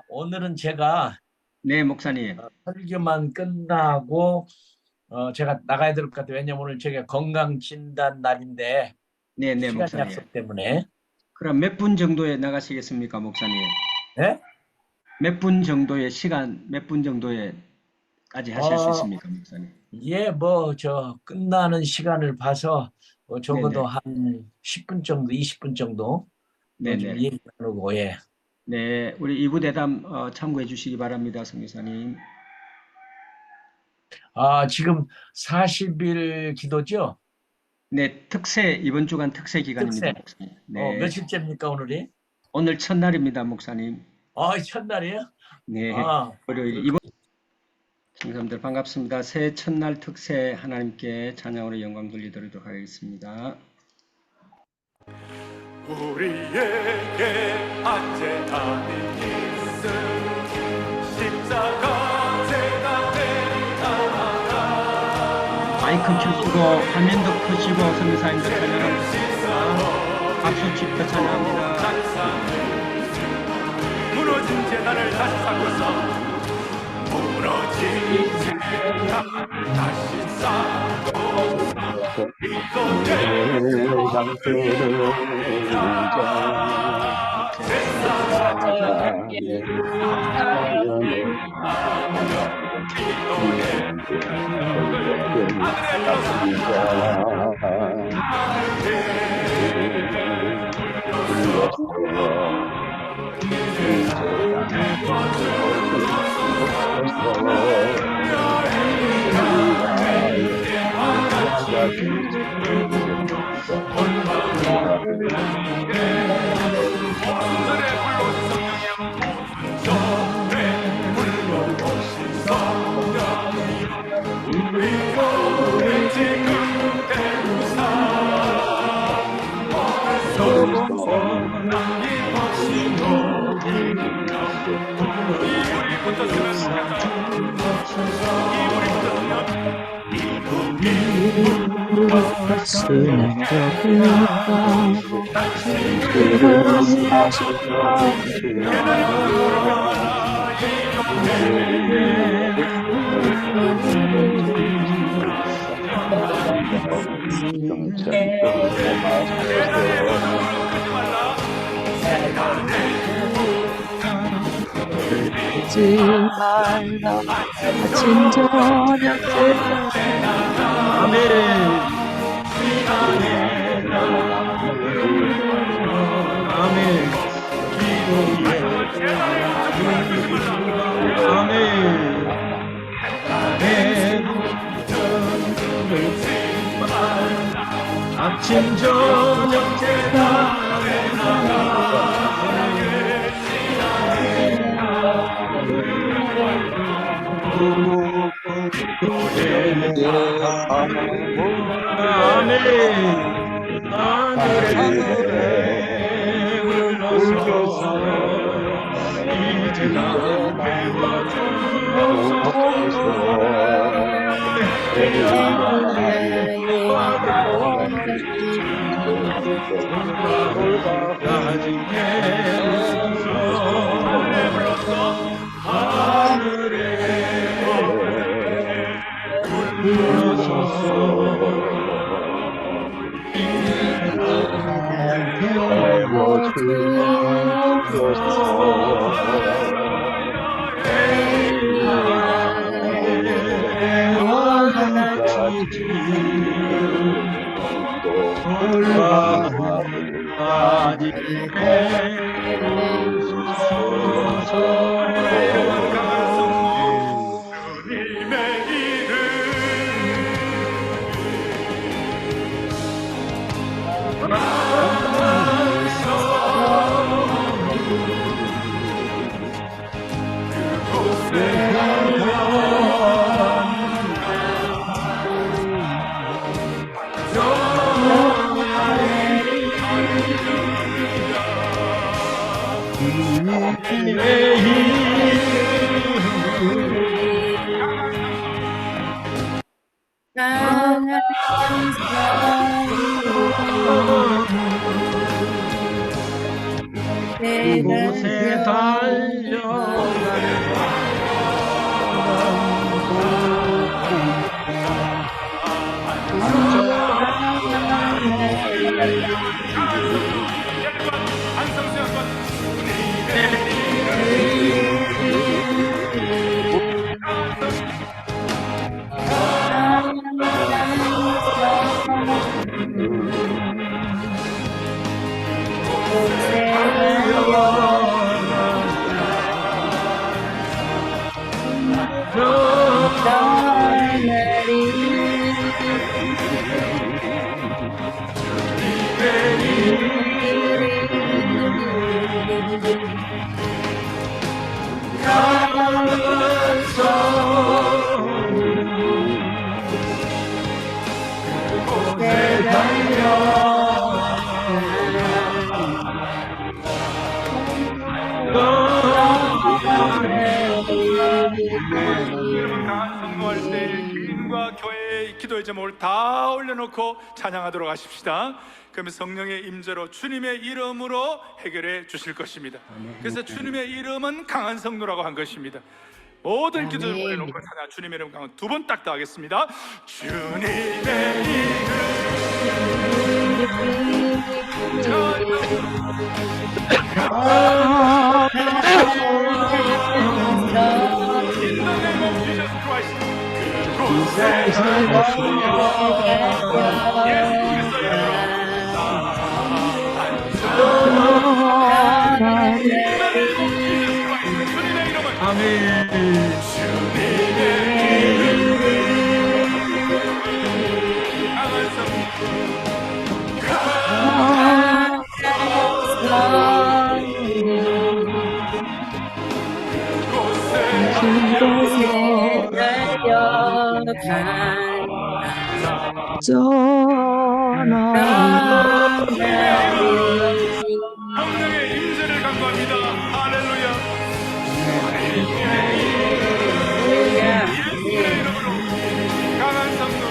오늘은 제가 네, 목사님. 설교만 끝나고 제가 나가야 될 것 같아요. 왜냐면 오늘 제가 건강 진단 날인데 네, 네, 시간 목사님. 약속 때문에. 그럼 몇 분 정도에 나가시겠습니까, 목사님? 네? 몇 분 정도의 시간, 몇 분 정도에까지 하실 수 어, 있습니까, 목사님? 예, 끝나는 시간을 봐서 네, 적어도 네, 한 10분 정도, 20분 정도 네, 좀 네. 얘기 나누고, 예. 네, 우리 이부 대담 참고해 주시기 바랍니다, 성교사님. 지금 40일 기도죠? 네, 이번 주간 특세 기간입니다, 특세. 목사님. 네, 며칠째입니까, 오늘이? 오늘 첫날입니다, 목사님. 첫날이에요? 네, 아, 월요일 이번 성사님들 반갑습니다. 새해 첫날 특세 하나님께 찬양으로 영광 돌리도록 하겠습니다. 우리에게 안전함이 있음 십자가 제가 내리다가 마이크 켜시고 화면도 켜시고 성교사님들 찬양합니다. 박수 치며 찬양합니다. 무너진 재단을 다시 쌓고서 무너진 재단을 다시 쌓고 이곳에 잊지 말라 아침 저녁 아멘. 아멘. 아멘. 아침 저녁 제가 아멘. 하늘에 흘러서 이제가 곳에 안성수 양반 여러분 강한 성모할 때 개인과 교회의 기도의 제목을 다 올려놓고 찬양하도록 하십시다. 그러면 성령의 임재로 주님의 이름으로 해결해 주실 것입니다. 그래서 주님의 이름은 강한 성도라고 한 것입니다. 모든 기도를 올려놓고 찬양 주님의 이름 강한 두 번 딱 더 하겠습니다. 주님의 In the name of Jesus Christ. 그곳에 주님의 이름은 아멘. 주님의 이름 강한 성령의 임재를 간구합니다. 할렐루야. 예수의 이름으로 강한 성령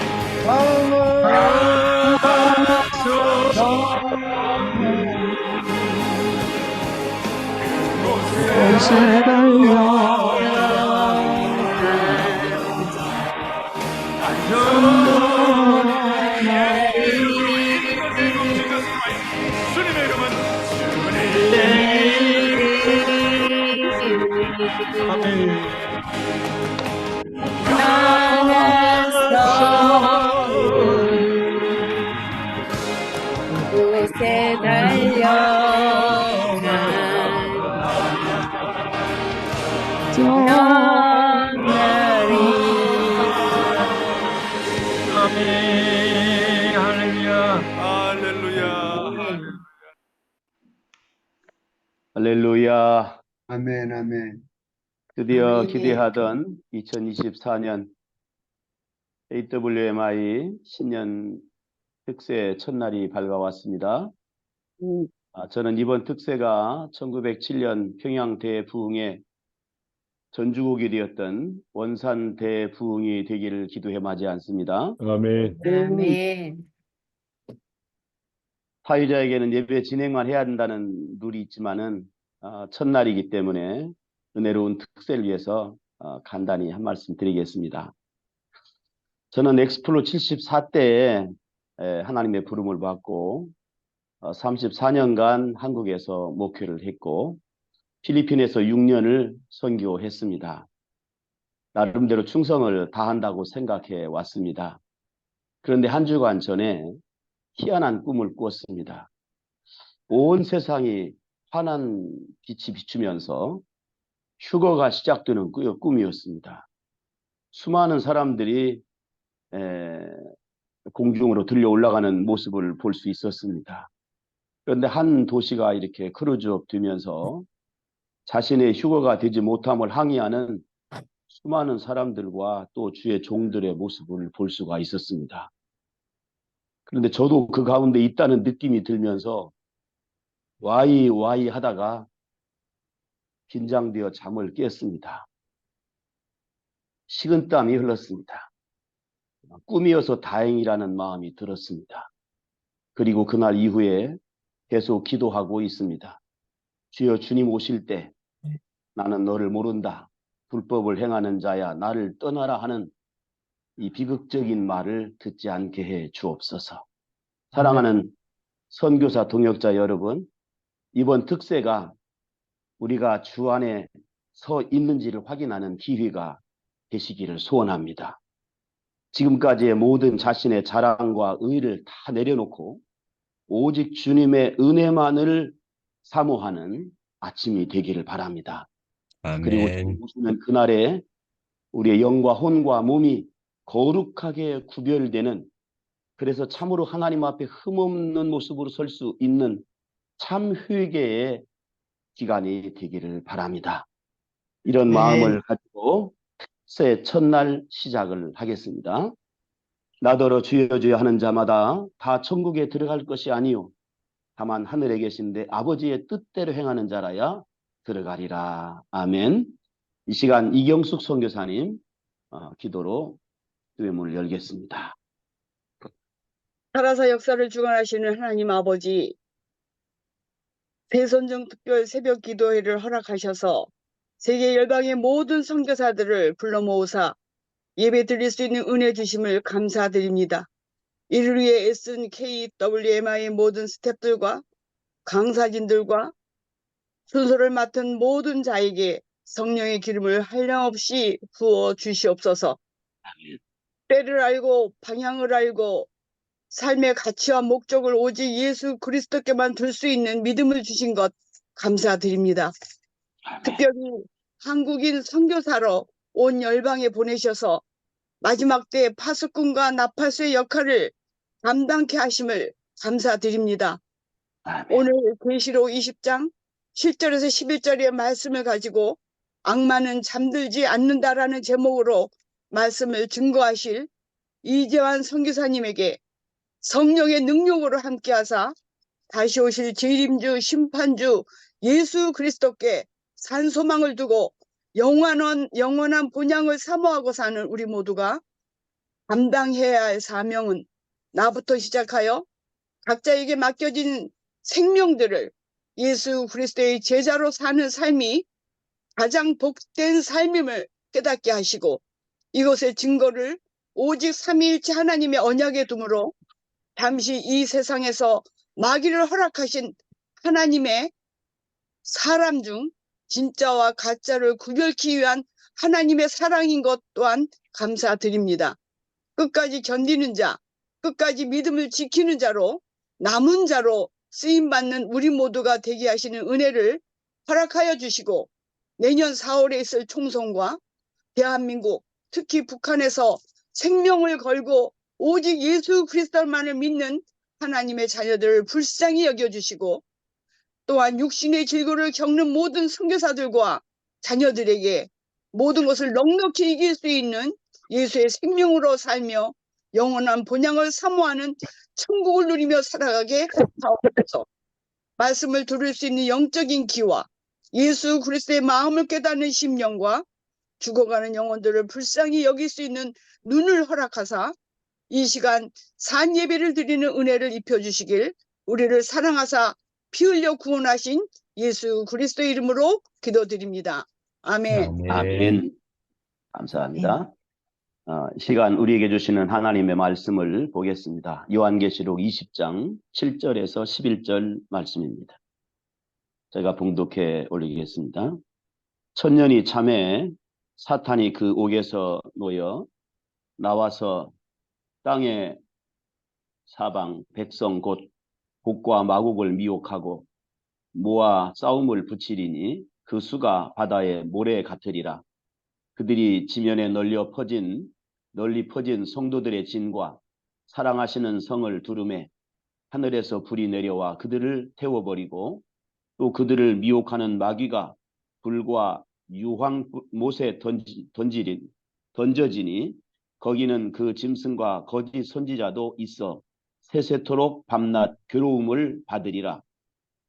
주님의 이름은 곳에 달려간 아멘. 할렐루야. 할렐루야. 할렐루야. 아멘, 아멘. 드디어 아멘. 기대하던 2024년 AWMI 신년 특세 첫날이 밝아왔습니다. 저는 이번 특세가 1907년 평양 대부흥의 전주곡이 되었던 원산 대부흥이 되기를 기도해 마지 않습니다. 아멘. 아멘. 사유자에게는 예배 진행만 해야 한다는 룰이 있지만은 첫날이기 때문에 은혜로운 특세를 위해서 간단히 한 말씀 드리겠습니다. 저는 엑스플로 74대에 하나님의 부름을 받고 34년간 한국에서 목회를 했고 필리핀에서 6년을 선교했습니다. 나름대로 충성을 다한다고 생각해 왔습니다. 그런데 한 주간 전에 희한한 꿈을 꾸었습니다. 온 세상이 환한 빛이 비추면서 휴거가 시작되는 꿈이었습니다. 수많은 사람들이 공중으로 들려 올라가는 모습을 볼 수 있었습니다. 그런데 한 도시가 이렇게 크루즈업 되면서 자신의 휴거가 되지 못함을 항의하는 수많은 사람들과 또 주의 종들의 모습을 볼 수가 있었습니다. 그런데 저도 그 가운데 있다는 느낌이 들면서 와이 하다가 긴장되어 잠을 깼습니다. 식은땀이 흘렀습니다. 꿈이어서 다행이라는 마음이 들었습니다. 그리고 그날 이후에 계속 기도하고 있습니다. 주여 주님 오실 때 나는 너를 모른다. 불법을 행하는 자야 나를 떠나라 하는 이 비극적인 말을 듣지 않게 해 주옵소서. 사랑하는 선교사 동역자 여러분, 이번 특세가 우리가 주 안에 서 있는지를 확인하는 기회가 되시기를 소원합니다. 지금까지의 모든 자신의 자랑과 의를 다 내려놓고 오직 주님의 은혜만을 사모하는 아침이 되기를 바랍니다. 그리고 주님 오시는 그날에 우리의 영과 혼과 몸이 거룩하게 구별되는, 그래서 참으로 하나님 앞에 흠없는 모습으로 설 수 있는 참 회개의 기간이 되기를 바랍니다. 이런 마음을 가지고 특세 첫날 시작을 하겠습니다. 나더러 주여 주여 하는 자마다 다 천국에 들어갈 것이 아니요 다만 하늘에 계신데 아버지의 뜻대로 행하는 자라야 들어가리라. 아멘. 이 시간 이경숙 선교사님 기도로 기도의 문을 열겠습니다. 살아서 역사를 주관하시는 하나님 아버지, 대선정 특별 새벽 기도회를 허락하셔서 세계 열방의 모든 선교사들을 불러 모으사 예배 드릴 수 있는 은혜 주심을 감사드립니다. 이를 위해 애쓴 KWMI의 모든 스태프들과 강사진들과 순서를 맡은 모든 자에게 성령의 기름을 한량없이 부어 주시옵소서. 때를 알고 방향을 알고 삶의 가치와 목적을 오직 예수 그리스도께만 둘 수 있는 믿음을 주신 것 감사드립니다. 특별히 한국인 선교사로 온 열방에 보내셔서 마지막 때 파수꾼과 나팔수의 역할을 감당케 하심을 감사드립니다. 오늘 계시록 20장 7절에서 11절의 말씀을 가지고 악마는 잠들지 않는다라는 제목으로 말씀을 증거하실 이재환 선교사님에게 성령의 능력으로 함께하사 다시 오실 재림주 심판주 예수 그리스도께 산소망을 두고 영원한 본향을 사모하고 사는 우리 모두가 감당해야 할 사명은 나부터 시작하여 각자에게 맡겨진 생명들을 예수 그리스도의 제자로 사는 삶이 가장 복된 삶임을 깨닫게 하시고 이것의 증거를 오직 삼위일체 하나님의 언약에 두므로 잠시 이 세상에서 마귀를 허락하신 하나님의 사람 중 진짜와 가짜를 구별케 위한 하나님의 사랑인 것 또한 감사드립니다. 끝까지 견디는 자, 끝까지 믿음을 지키는 자로 남은 자로 쓰임받는 우리 모두가 되게 하시는 은혜를 허락하여 주시고 내년 4월에 있을 총선과 대한민국, 특히 북한에서 생명을 걸고 오직 예수 그리스도만을 믿는 하나님의 자녀들을 불쌍히 여겨주시고 또한 육신의 질고를 겪는 모든 선교사들과 자녀들에게 모든 것을 넉넉히 이길 수 있는 예수의 생명으로 살며 영원한 본향을 사모하는 천국을 누리며 살아가게 하옵소서. 말씀을 들을 수 있는 영적인 귀와 예수 그리스도의 마음을 깨닫는 심령과 죽어가는 영혼들을 불쌍히 여길 수 있는 눈을 허락하사 이 시간 산 예배를 드리는 은혜를 입혀주시길 우리를 사랑하사 피 흘려 구원하신 예수 그리스도의 이름으로 기도드립니다. 아멘. 아멘. 감사합니다. 시간 우리에게 주시는 하나님의 말씀을 보겠습니다. 요한계시록 20장 7절에서 11절 말씀입니다. 제가 봉독해 올리겠습니다. 천년이 참에 사탄이 그 옥에서 놓여 나와서 땅의 사방 백성 곧 곡과 마곡을 미혹하고 모아 싸움을 붙이리니 그 수가 바다의 모래 같으리라. 그들이 지면에 널리 퍼진 성도들의 진과 사랑하시는 성을 두루매 하늘에서 불이 내려와 그들을 태워버리고 또 그들을 미혹하는 마귀가 불과 유황못에 던져지니 거기는 그 짐승과 거짓 선지자도 있어 세세토록 밤낮 괴로움을 받으리라.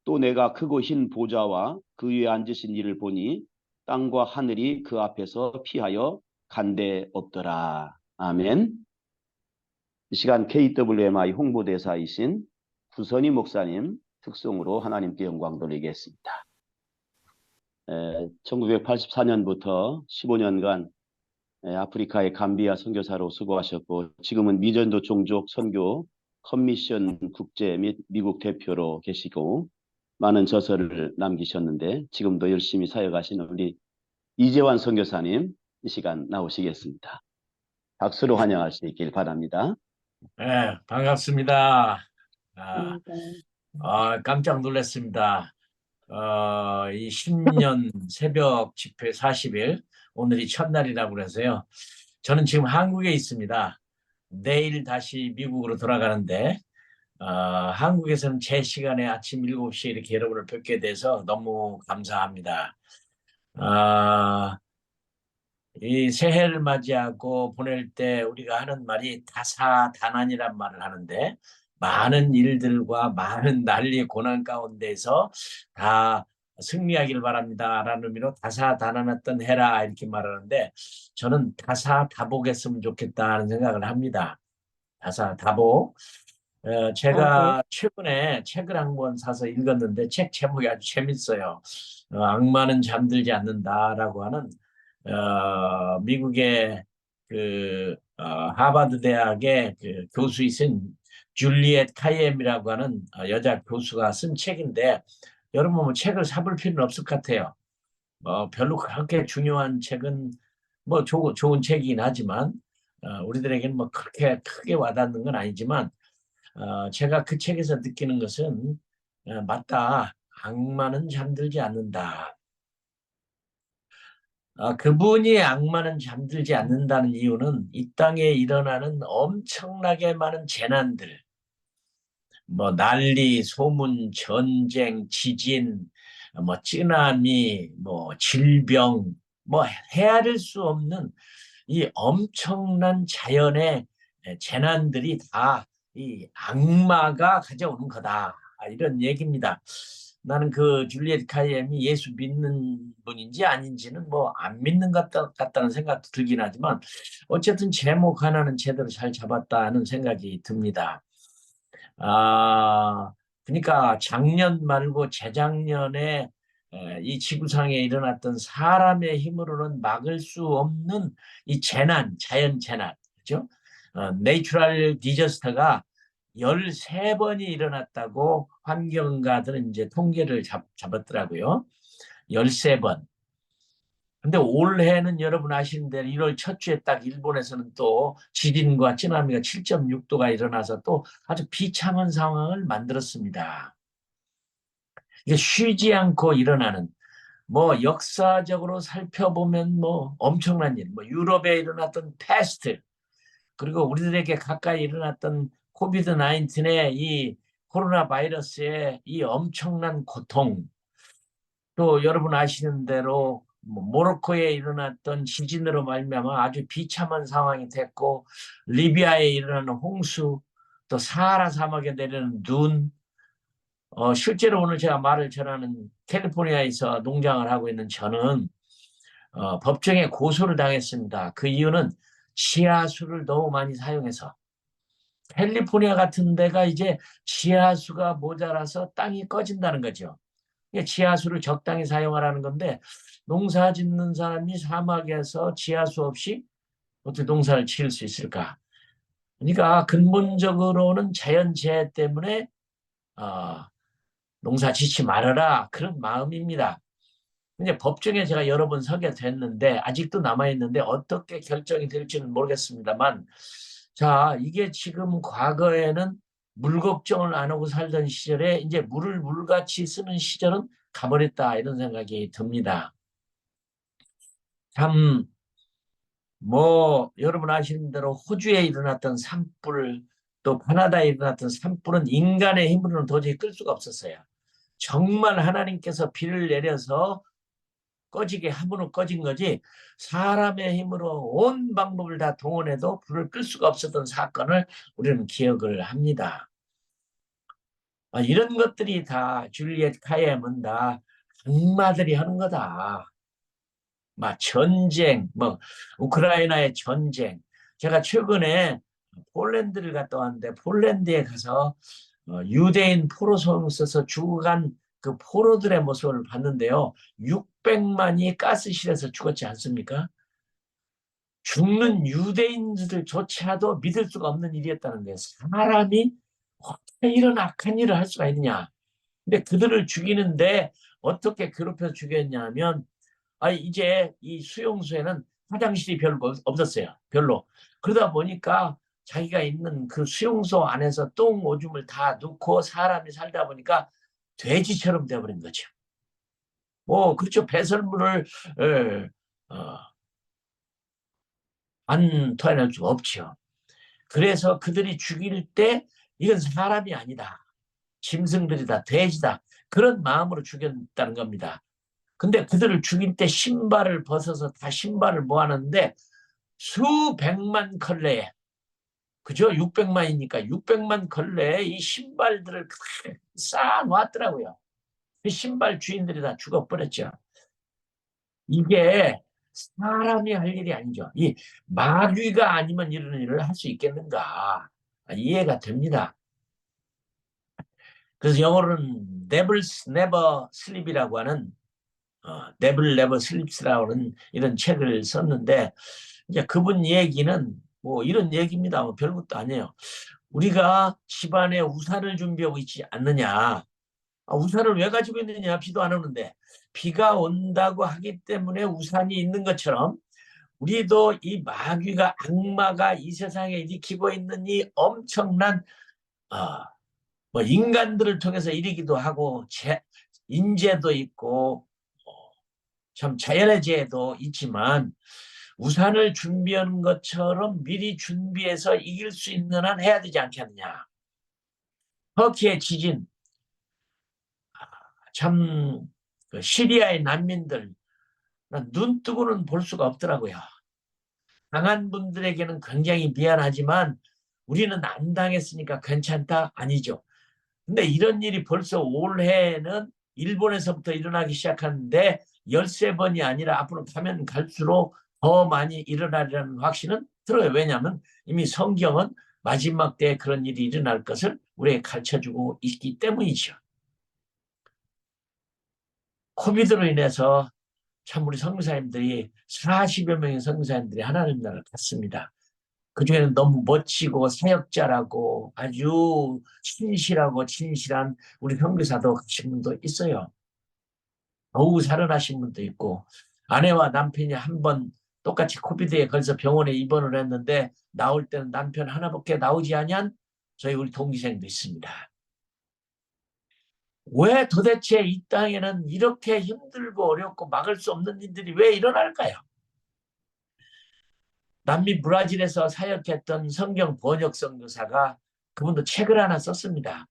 또 내가 크고 흰 보좌와 그 위에 앉으신 이를 보니 땅과 하늘이 그 앞에서 피하여 간데 없더라. 아멘. 이 시간 KWMI 홍보대사이신 구선희 목사님 특송으로 하나님께 영광 돌리겠습니다. 1984년부터 15년간 아프리카의 감비아 선교사로 수고하셨고 지금은 미전도 종족 선교 커미션 국제 및 미국 대표로 계시고 많은 저서를 남기셨는데 지금도 열심히 사역하시는 우리 이재환 선교사님 이 시간 나오시겠습니다. 박수로 환영할 수 있길 바랍니다. 네, 반갑습니다. 깜짝 놀랐습니다. 이 신년 새벽 집회 40일, 오늘이 첫날이라고 그래서요. 저는 지금 한국에 있습니다. 내일 다시 미국으로 돌아가는데, 한국에서는 제 시간에 아침 7시에 이렇게 여러분을 뵙게 돼서 너무 감사합니다. 이 새해를 맞이하고 보낼 때 우리가 하는 말이 다사다난이란 말을 하는데 많은 일들과 많은 난리 고난 가운데서 다 승리하기를 바랍니다라는 의미로 다사다난했던 해라 이렇게 말하는데 저는 다사다복했으면 좋겠다는 생각을 합니다. 다사다복. 제가 최근에 책을 한 권 사서 읽었는데 책 제목이 아주 재밌어요. 악마는 잠들지 않는다라고 하는 미국의 하버드 대학의 그 교수이신 줄리엣 카이엠이라고 하는 여자 교수가 쓴 책인데 여러분 뭐 책을 사볼 필요는 없을 것 같아요. 별로 그렇게 중요한 책은 뭐 좋은 책이긴 하지만 우리들에게는 뭐 그렇게 크게 와닿는 건 아니지만 제가 그 책에서 느끼는 것은 맞다. 악마는 잠들지 않는다. 그분이 악마는 잠들지 않는다는 이유는 이 땅에 일어나는 엄청나게 많은 재난들, 뭐 난리, 소문, 전쟁, 지진, 뭐 쓰나미, 뭐 질병, 뭐 헤아릴 수 없는 이 엄청난 자연의 재난들이 다 이 악마가 가져오는 거다. 이런 얘기입니다. 나는 그 줄리엣 카이엠이 예수 믿는 분인지 아닌지는 뭐 안 믿는 것 같다는 생각도 들긴 하지만 어쨌든 제목 하나는 제대로 잘 잡았다는 생각이 듭니다. 그러니까 작년 말고 재작년에 이 지구상에 일어났던 사람의 힘으로는 막을 수 없는 이 재난, 자연 재난, 그죠? 내추럴 디저스터가 13번이 일어났다고 환경가들은 이제 통계를 잡았더라고요. 13번. 근데 올해는 여러분 아시는 대로 1월 첫 주에 딱 일본에서는 또 지진과 쓰나미가 7.6도가 일어나서 또 아주 비참한 상황을 만들었습니다. 이게 쉬지 않고 일어나는 뭐 역사적으로 살펴보면 뭐 엄청난 일, 뭐 유럽에 일어났던 패스트, 그리고 우리들에게 가까이 일어났던 코비드 19의 이 코로나 바이러스의 이 엄청난 고통, 또 여러분 아시는 대로 모로코에 일어났던 지진으로 말미암아 아주 비참한 상황이 됐고 리비아에 일어나는 홍수, 또 사하라 사막에 내리는 눈, 실제로 오늘 제가 말을 전하는 캘리포니아에서 농장을 하고 있는 저는 법정에 고소를 당했습니다. 그 이유는 지하수를 너무 많이 사용해서 캘리포니아 같은 데가 이제 지하수가 모자라서 땅이 꺼진다는 거죠. 지하수를 적당히 사용하라는 건데 농사 짓는 사람이 사막에서 지하수 없이 어떻게 농사를 지을 수 있을까? 그러니까 근본적으로는 자연재해 때문에 농사 짓지 말아라 그런 마음입니다. 이제 법정에 제가 여러 번 서게 됐는데 아직도 남아있는데 어떻게 결정이 될지는 모르겠습니다만 자 이게 지금 과거에는 물 걱정을 안 하고 살던 시절에 이제 물을 물같이 쓰는 시절은 가버렸다 이런 생각이 듭니다. 참 뭐 여러분 아시는 대로 호주에 일어났던 산불 또 캐나다에 일어났던 산불은 인간의 힘으로는 도저히 끌 수가 없었어요. 정말 하나님께서 비를 내려서 꺼지게 함으로 꺼진 거지 사람의 힘으로 온 방법을 다 동원해도 불을 끌 수가 없었던 사건을 우리는 기억을 합니다. 이런 것들이 다 줄리엣 카이엠은 다 악마들이 하는 거다. 막 전쟁, 뭐 우크라이나의 전쟁. 제가 최근에 폴란드를 갔다 왔는데 폴란드에 가서 유대인 포로송 써서 죽어간 그 포로들의 모습을 봤는데요. 600만이 가스실에서 죽었지 않습니까? 죽는 유대인들조차도 믿을 수가 없는 일이었다는 거예요. 사람이 어떻게 이런 악한 일을 할 수가 있느냐. 근데 그들을 죽이는데 어떻게 괴롭혀서 죽였냐면 이제 이 수용소에는 화장실이 별로 없었어요. 별로. 그러다 보니까 자기가 있는 그 수용소 안에서 똥 오줌을 다 넣고 사람이 살다 보니까 돼지처럼 되어버린 거죠. 그렇죠. 배설물을 안 토해낼 수가 없죠. 그래서 그들이 죽일 때 이건 사람이 아니다. 짐승들이다. 돼지다. 그런 마음으로 죽였다는 겁니다. 근데 그들을 죽일 때 신발을 벗어서 다 신발을 모아놨는데 수백만 컬레에, 그죠? 600만이니까 600만 컬레에 이 신발들을 쌓아놨더라고요. 그 신발 주인들이 다 죽어버렸죠. 이게 사람이 할 일이 아니죠. 이 마귀가 아니면 이런 일을 할 수 있겠는가. 이해가 됩니다. 그래서 영어로는 Devil Never Sleep이라고 하는 Devil Never Sleeps라고 하는 이런 책을 썼는데, 이제 그분 얘기는 뭐 이런 얘기입니다. 뭐 별것도 아니에요. 우리가 집안에 우산을 준비하고 있지 않느냐. 우산을 왜 가지고 있느냐. 비도 안 오는데. 비가 온다고 하기 때문에 우산이 있는 것처럼 우리도 이 마귀가, 악마가 이 세상에 일으키고 있는 이 엄청난 뭐 인간들을 통해서 일으키기도 하고 인재도 있고 참 자연의 재해도 있지만 우산을 준비하는 것처럼 미리 준비해서 이길 수 있는 한 해야 되지 않겠느냐. 터키의 지진, 참 시리아의 난민들 눈 뜨고는 볼 수가 없더라고요. 당한 분들에게는 굉장히 미안하지만 우리는 안 당했으니까 괜찮다? 아니죠. 근데 이런 일이 벌써 올해는 일본에서부터 일어나기 시작하는데 13번이 아니라 앞으로 가면 갈수록 더 많이 일어나리라는 확신은 들어요. 왜냐하면 이미 성경은 마지막 때에 그런 일이 일어날 것을 우리에게 가르쳐주고 있기 때문이죠. 코비드로 인해서 참 우리 선교사님들이 40여 명의 선교사님들이 하나님 나라를 갔습니다. 그중에는 너무 멋지고 사역자라고 아주 신실하고 진실한 우리 선교사도 가신 분도 있어요. 더욱 살아나신 분도 있고, 아내와 남편이 한 번 똑같이 코비드에 걸려서 병원에 입원을 했는데 나올 때는 남편 하나밖에 나오지 않은 저희 우리 동기생도 있습니다. 왜 도대체 이 땅에는 이렇게 힘들고 어렵고 막을 수 없는 일들이 왜 일어날까요? 남미 브라질에서 사역했던 성경 번역 선교사가 그분도 책을 하나 썼습니다.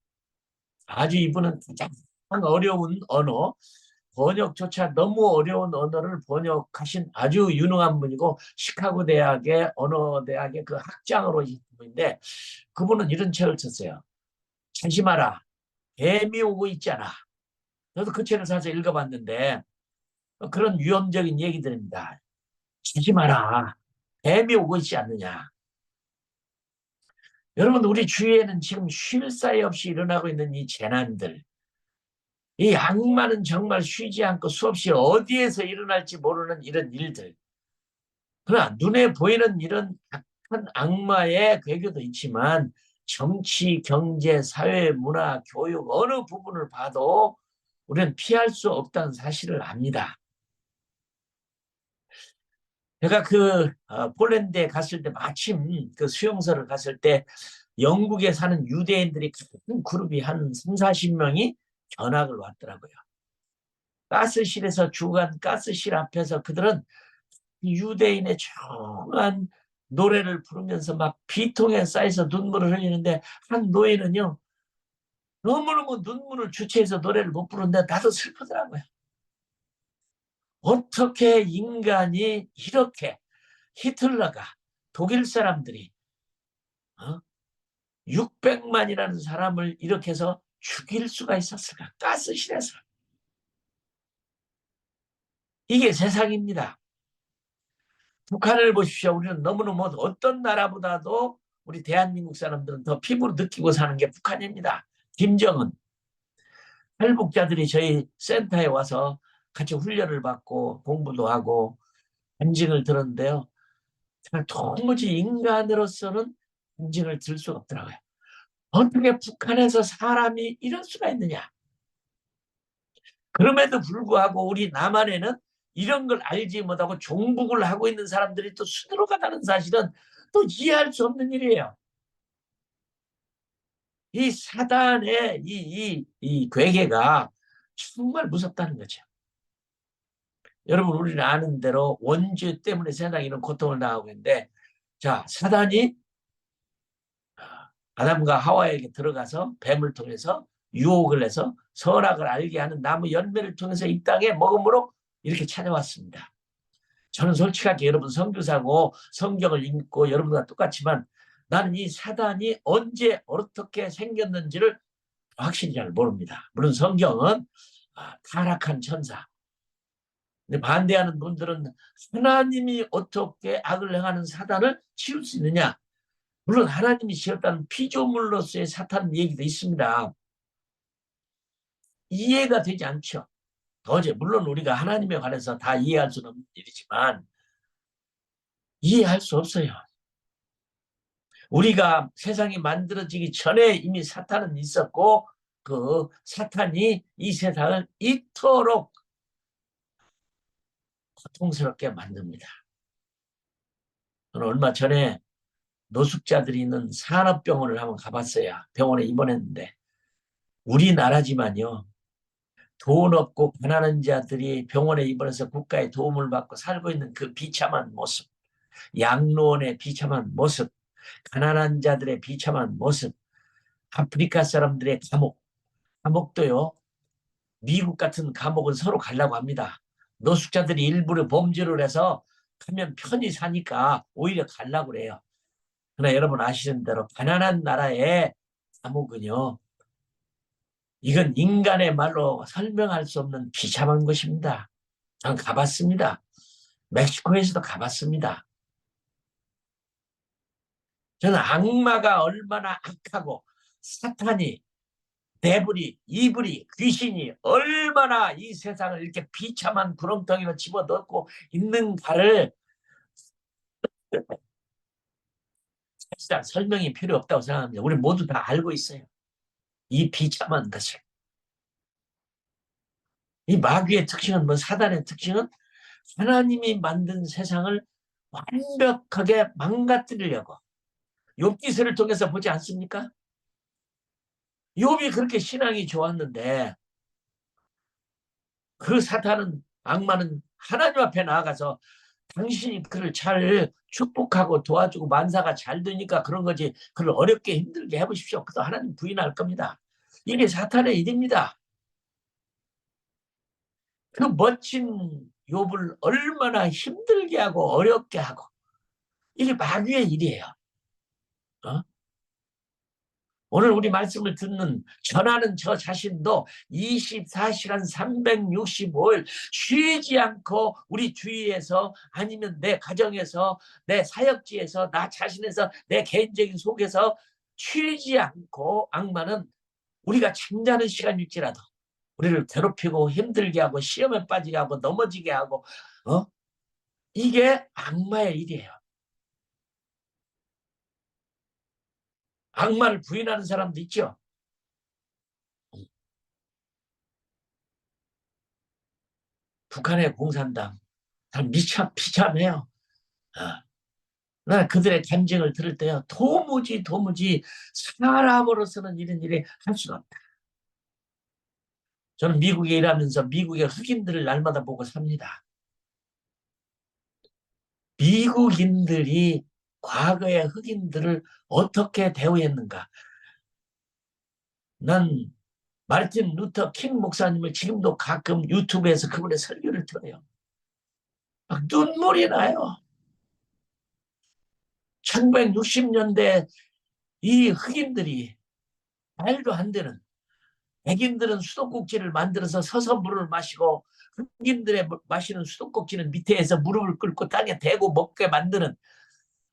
아주 이분은 가장 어려운 언어, 번역조차 너무 어려운 언어를 번역하신 아주 유능한 분이고 시카고 대학의 언어대학의 그 학장으로 있는 분인데, 그분은 이런 책을 썼어요. 찾지 마라. 뱀이 오고 있잖아. 저도 그 책을 사서 읽어봤는데 그런 위험적인 얘기들입니다. 찾지 마라. 뱀이 오고 있지 않느냐. 여러분, 우리 주위에는 지금 쉴 사이 없이 일어나고 있는 이 재난들, 이 악마는 정말 쉬지 않고 수없이 어디에서 일어날지 모르는 이런 일들. 그러나 눈에 보이는 이런 악한 악마의 괴교도 있지만 정치, 경제, 사회, 문화, 교육 어느 부분을 봐도 우리는 피할 수 없다는 사실을 압니다. 제가 폴란드에 갔을 때 마침 그 수용소를 갔을 때 영국에 사는 유대인들이 큰 그룹이 한 30-40명이 견학을 왔더라고요. 가스실에서 죽어간 가스실 앞에서 그들은 유대인의 조용한 노래를 부르면서 막 비통에 쌓여서 눈물을 흘리는데, 한 노예는요 너무너무 눈물을 주체해서 노래를 못 부르는데 나도 슬프더라고요. 어떻게 인간이 이렇게, 히틀러가, 독일 사람들이 600만이라는 사람을 이렇게 해서 죽일 수가 있었을까? 가스실에서. 이게 세상입니다. 북한을 보십시오. 우리는 너무너무 어떤 나라보다도 우리 대한민국 사람들은 더 피부로 느끼고 사는 게 북한입니다. 김정은. 탈북자들이 저희 센터에 와서 같이 훈련을 받고 공부도 하고 간증을 들었는데요. 도무지 인간으로서는 간증을 들 수가 없더라고요. 어떻게 북한에서 사람이 이럴 수가 있느냐. 그럼에도 불구하고 우리 남한에는 이런 걸 알지 못하고 종북을 하고 있는 사람들이 또 수두룩하다는 사실은 또 이해할 수 없는 일이에요. 이 사단의 이 괴계가 정말 무섭다는 거죠. 여러분, 우리는 아는 대로 원죄 때문에 세상에 이런 고통을 당하고 있는데, 자, 사단이 아담과 하와에게 들어가서 뱀을 통해서 유혹을 해서 선악을 알게 하는 나무 열매를 통해서 이 땅에 먹음으로 이렇게 찾아왔습니다. 저는 솔직하게 여러분 선교사고 성경을 읽고 여러분과 똑같지만 나는 이 사단이 언제 어떻게 생겼는지를 확실히 잘 모릅니다. 물론 성경은 타락한 천사. 근데 반대하는 분들은 하나님이 어떻게 악을 행하는 사단을 치울 수 있느냐. 물론 하나님이 지었다는 피조물로서의 사탄 얘기도 있습니다. 이해가 되지 않죠. 어제 물론 우리가 하나님에 관해서 다 이해할 수는 없는 일이지만 이해할 수 없어요. 우리가 세상이 만들어지기 전에 이미 사탄은 있었고 그 사탄이 이 세상을 이토록 고통스럽게 만듭니다. 저는 얼마 전에 노숙자들이 있는 산업병원을 한번 가봤어요. 병원에 입원했는데 우리나라지만요. 돈 없고 가난한 자들이 병원에 입원해서 국가의 도움을 받고 살고 있는 그 비참한 모습, 양로원의 비참한 모습, 가난한 자들의 비참한 모습, 아프리카 사람들의 감옥도요. 미국 같은 감옥은 서로 가려고 합니다. 노숙자들이 일부러 범죄를 해서 가면 편히 사니까 오히려 가려고 그래요. 그러나 여러분 아시는 대로 가난한 나라의 감옥은요. 이건 인간의 말로 설명할 수 없는 비참한 것입니다. 저는 가봤습니다. 멕시코에서도 가봤습니다. 저는 악마가 얼마나 악하고 사탄이 데브리, 이불이, 귀신이 얼마나 이 세상을 이렇게 비참한 구렁텅이로 집어넣고 있는가를 사실상 설명이 필요 없다고 생각합니다. 우리 모두 다 알고 있어요. 이 비참한 것을. 이 마귀의 특징은 뭐 사단의 특징은 하나님이 만든 세상을 완벽하게 망가뜨리려고 욥기서를 통해서 보지 않습니까? 욥이 그렇게 신앙이 좋았는데 그 사탄은 악마는 하나님 앞에 나아가서 당신이 그를 잘 축복하고 도와주고 만사가 잘 되니까 그런 거지 그를 어렵게 힘들게 해보십시오. 그래서 하나님 부인할 겁니다. 이게 사탄의 일입니다. 그 멋진 욥을 얼마나 힘들게 하고 어렵게 하고 이게 마귀의 일이에요. 오늘 우리 말씀을 듣는 전하는 저 자신도 24시간 365일 쉬지 않고 우리 주위에서 아니면 내 가정에서 내 사역지에서 나 자신에서 내 개인적인 속에서 쉬지 않고 악마는 우리가 잠자는 시간일지라도 우리를 괴롭히고 힘들게 하고 시험에 빠지게 하고 넘어지게 하고 이게 악마의 일이에요. 악마를 부인하는 사람도 있죠. 북한의 공산당 참 비참해요. 나 그들의 간증을 들을 때요. 도무지 사람으로서는 이런 일이 할 수가 없다. 저는 미국에 일하면서 미국의 흑인들을 날마다 보고 삽니다. 미국인들이 과거의 흑인들을 어떻게 대우했는가. 난 마르틴 루터 킹 목사님을 지금도 가끔 유튜브에서 그분의 설교를 들어요. 막 눈물이 나요. 1960년대 이 흑인들이 말도 안 되는 백인들은 수도꼭지를 만들어서 서서 물을 마시고 흑인들의 마시는 수도꼭지는 밑에서 무릎을 꿇고 땅에 대고 먹게 만드는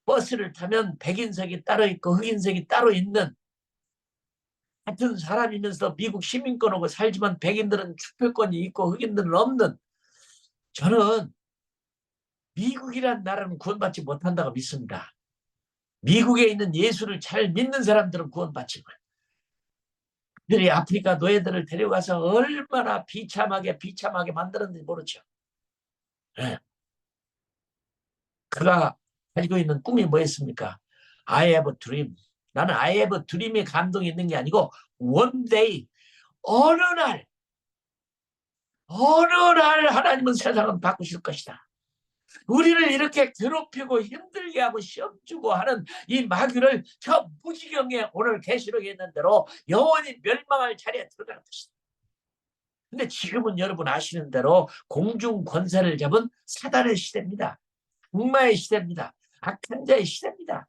버스를 타면 백인석이 따로 있고 흑인석이 따로 있는 같은 사람이면서 미국 시민권하고 살지만 백인들은 투표권이 있고 흑인들은 없는, 저는 미국이란 나라는 구원받지 못한다고 믿습니다. 미국에 있는 예수를 잘 믿는 사람들은 구원받지만 그들이 아프리카 노예들을 데려가서 얼마나 비참하게 만들었는지 모르죠. 네. 그가 가지고 있는 꿈이 뭐였습니까? I have a dream. 나는 I have a dream에 감동이 있는 게 아니고 one day, 어느 날 하나님은 세상을 바꾸실 것이다. 우리를 이렇게 괴롭히고 힘들게 하고 시험 주고 하는 이 마귀를 저 무지경에 오늘 계시록에 있는 대로 영원히 멸망할 자리에 들어갈 것이다. 근데 지금은 여러분 아시는 대로 공중 권세를 잡은 사단의 시대입니다. 악마의 시대입니다. 악한 자의 시대입니다.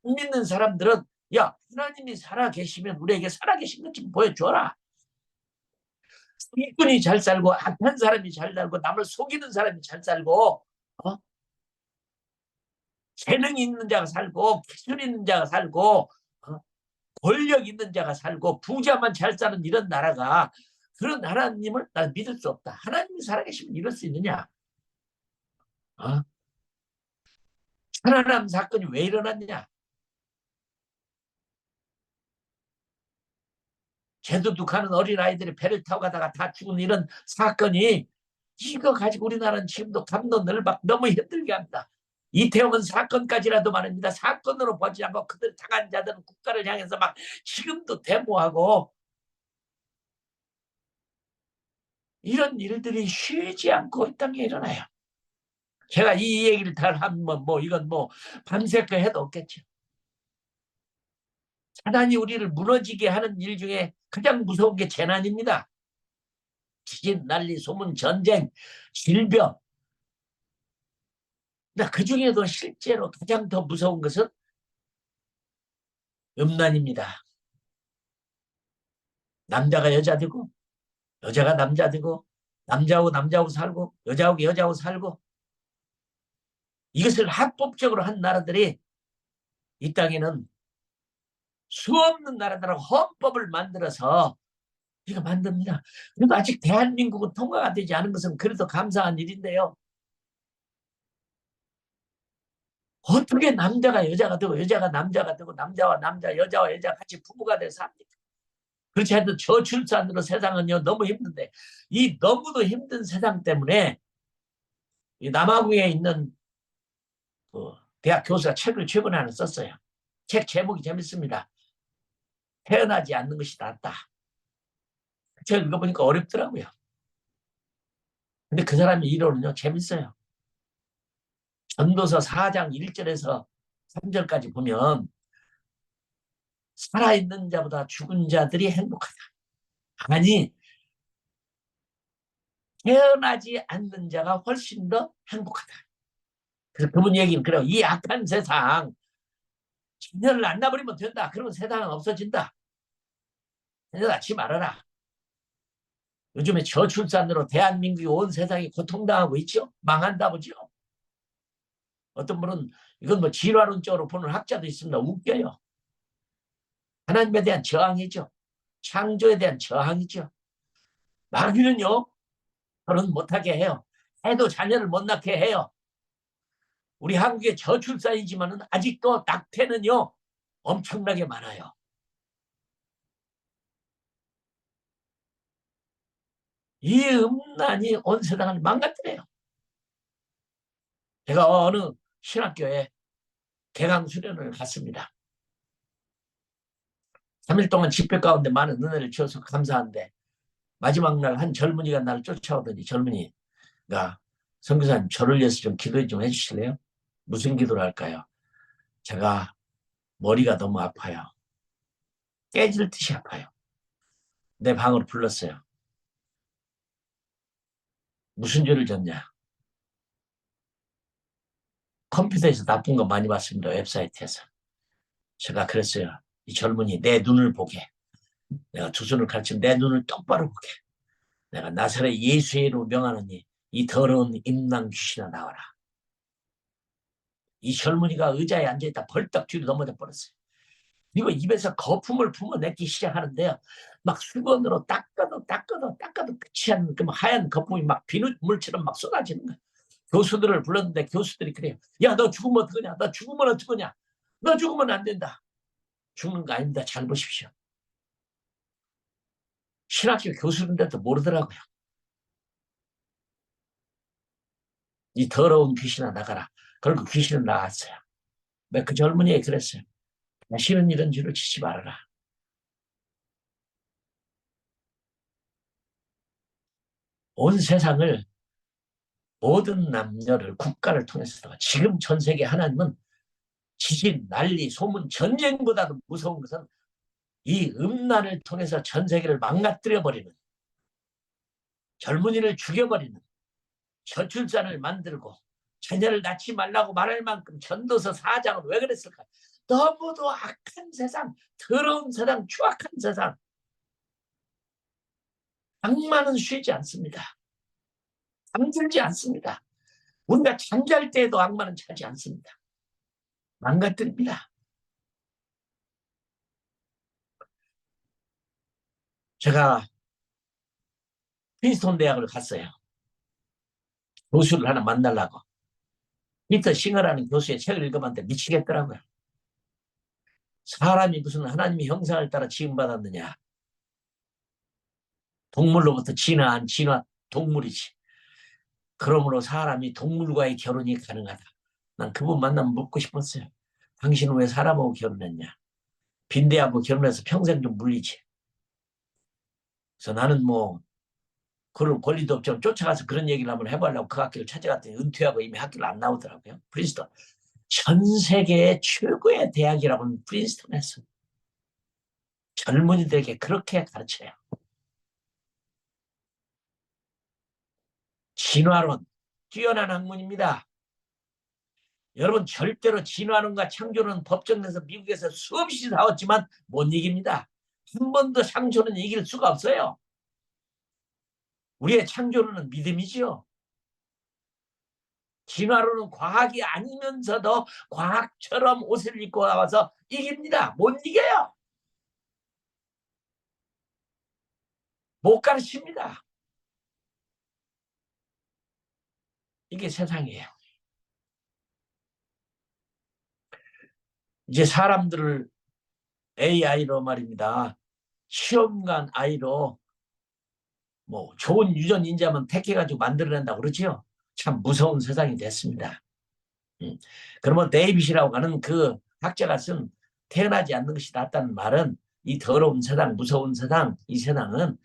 믿는 사람들은 야, 하나님이 살아계시면 우리에게 살아계신 것 좀 보여줘라. 사기꾼이 잘 살고 악한 사람이 잘 살고 남을 속이는 사람이 잘 살고 재능 있는 자가 살고 기술 있는 자가 살고 권력 있는 자가 살고 부자만 잘 사는 이런 나라가, 그런 하나님을 난 믿을 수 없다. 하나님이 살아계시면 이럴 수 있느냐? 천안함 사건이 왜 일어났냐? 제도둑하는 어린아이들이 배를 타고 가다가 다 죽은 이런 사건이, 이거 가지고 우리나라는 지금도 감론을 막 너무 힘들게 합니다. 이태원은 사건까지라도 말입니다. 사건으로 보지 않고 그들 당한 자들은 국가를 향해서 막 지금도 데모하고, 이런 일들이 쉬지 않고 이 땅에 일어나요. 제가 이 얘기를 다 하면 이건 밤새껏 해도 없겠죠. 사단이 우리를 무너지게 하는 일 중에 가장 무서운 게 재난입니다. 지진, 난리, 소문, 전쟁, 질병. 그 중에도 실제로 가장 더 무서운 것은 음란입니다. 남자가 여자 되고 여자가 남자 되고 남자하고 남자하고 살고 여자하고 여자하고 살고, 이것을 합법적으로 한 나라들이 이 땅에는 수없는 나라들하고 헌법을 만들어서 이거 만듭니다. 그래도 아직 대한민국은 통과가 되지 않은 것은 그래도 감사한 일인데요. 어떻게 남자가 여자가 되고 여자가 남자가 되고 남자와 남자, 여자와 여자 같이 부부가 돼서 삽니까? 그렇지 않아도 저출산으로 세상은요 너무 힘든데, 이 너무도 힘든 세상 때문에 이 남아공에 있는 대학 교수가 책을 최근에 하나 썼어요. 책 제목이 재밌습니다. 태어나지 않는 것이 낫다. 책 읽어보니까 어렵더라고요. 근데 그 사람의 이론은요 재밌어요. 전도서 4장 1절에서 3절까지 보면 살아있는 자보다 죽은 자들이 행복하다. 아니, 태어나지 않는 자가 훨씬 더 행복하다. 그래서 그분 얘기는 그래요. 이 악한 세상 자녀를 안 낳아버리면 된다. 그러면 세상은 없어진다. 자녀 낳지 말아라. 요즘에 저출산으로 대한민국이 온 세상이 고통당하고 있죠. 망한다 보죠. 어떤 분은 이건 진화론적으로 보는 학자도 있습니다. 웃겨요. 하나님에 대한 저항이죠. 창조에 대한 저항이죠. 마귀는요 결혼 못하게 해요. 해도 자녀를 못 낳게 해요. 우리 한국의 저출산이지만은 아직도 낙태는요 엄청나게 많아요. 이 음란이 온 세상을 망가뜨려요. 제가 어느 신학교에 개강 수련을 갔습니다. 3일 동안 집회 가운데 많은 은혜를 주셔서 감사한데, 마지막 날 한 젊은이가 나를 쫓아오더니, 젊은이가 선교사님 저를 위해서 좀 기도 좀 해주실래요? 무슨 기도를 할까요? 제가 머리가 너무 아파요. 깨질 듯이 아파요. 내 방으로 불렀어요. 무슨 죄를 졌냐? 컴퓨터에서 나쁜 거 많이 봤습니다. 웹사이트에서. 제가 그랬어요. 이 젊은이 내 눈을 보게. 내가 두 손을 가르치면 내 눈을 똑바로 보게. 내가 나사렛 예수의 이름으로 명하노니 이 더러운 임랑 귀신아 나와라. 이 젊은이가 의자에 앉아있다 벌떡 뒤로 넘어져 버렸어요. 그리고 입에서 거품을 품어내기 시작하는데요. 막 수건으로 닦아도 끝이 않는 그 하얀 거품이 막 비눗물처럼 막 쏟아지는 거예요. 교수들을 불렀는데 교수들이 그래요. 야, 너 죽으면 어떡하냐? 너 죽으면 어떡하냐? 너 죽으면 안 된다. 죽는 거 아닙니다. 잘 보십시오. 신학교 교수인데도 모르더라고요. 이 더러운 귀신아 나가라. 그리고 귀신은 나갔어요. 그 젊은이에 그랬어요. 다시는 이런 죄를 짓지 말아라. 온 세상을 모든 남녀를 국가를 통해서 지금 전 세계 하나님은 지진, 난리, 소문, 전쟁보다도 무서운 것은 이 음란을 통해서 전 세계를 망가뜨려버리는, 젊은이를 죽여버리는, 저출산을 만들고 자녀를 낳지 말라고 말할 만큼 전도서 4장은 왜 그랬을까? 너무도 악한 세상, 더러운 세상, 추악한 세상. 악마는 쉬지 않습니다. 잠들지 않습니다. 우리가 잠잘 때에도 악마는 자지 않습니다. 망가뜨립니다. 제가 프린스턴 대학을 갔어요. 교수를 하나 만나려고. 피터 싱어라는 교수의 책을 읽어봤는데 미치겠더라고요. 사람이 무슨 하나님의 형상을 따라 지음받았느냐. 동물로부터 진화한 진화 동물이지. 그러므로 사람이 동물과의 결혼이 가능하다. 난 그분 만나면 묻고 싶었어요. 당신은 왜 사람하고 결혼했냐. 빈대하고 결혼해서 평생 좀 물리지. 그래서 나는 뭐 그럴 권리도 없지만 쫓아가서 그런 얘기를 한번 해보려고 그 학교를 찾아갔더니 은퇴하고 이미 학교를 안 나오더라고요. 프린스턴. 전 세계의 최고의 대학이라고는 프린스턴에서 젊은이들에게 그렇게 가르쳐요. 진화론, 뛰어난 학문입니다. 여러분 절대로 진화론과 창조론 법정에서 미국에서 수없이 싸웠지만 못 이깁니다. 한 번도 창조는 이길 수가 없어요. 우리의 창조론은 믿음이지요. 진화론은 과학이 아니면서도 과학처럼 옷을 입고 나와서 이깁니다. 못 이겨요. 못 가르칩니다. 이게 세상이에요. 이제 사람들을 AI로 말입니다. 시험관 아이로 뭐 좋은 유전 인자만 택해가지고 만들어낸다고 그러죠. 참 무서운 세상이 됐습니다. 그러면 데이빗이라고 하는 그 학자가 쓴 태어나지 않는 것이 낫다는 말은 이 더러운 세상, 무서운 세상, 이 세상은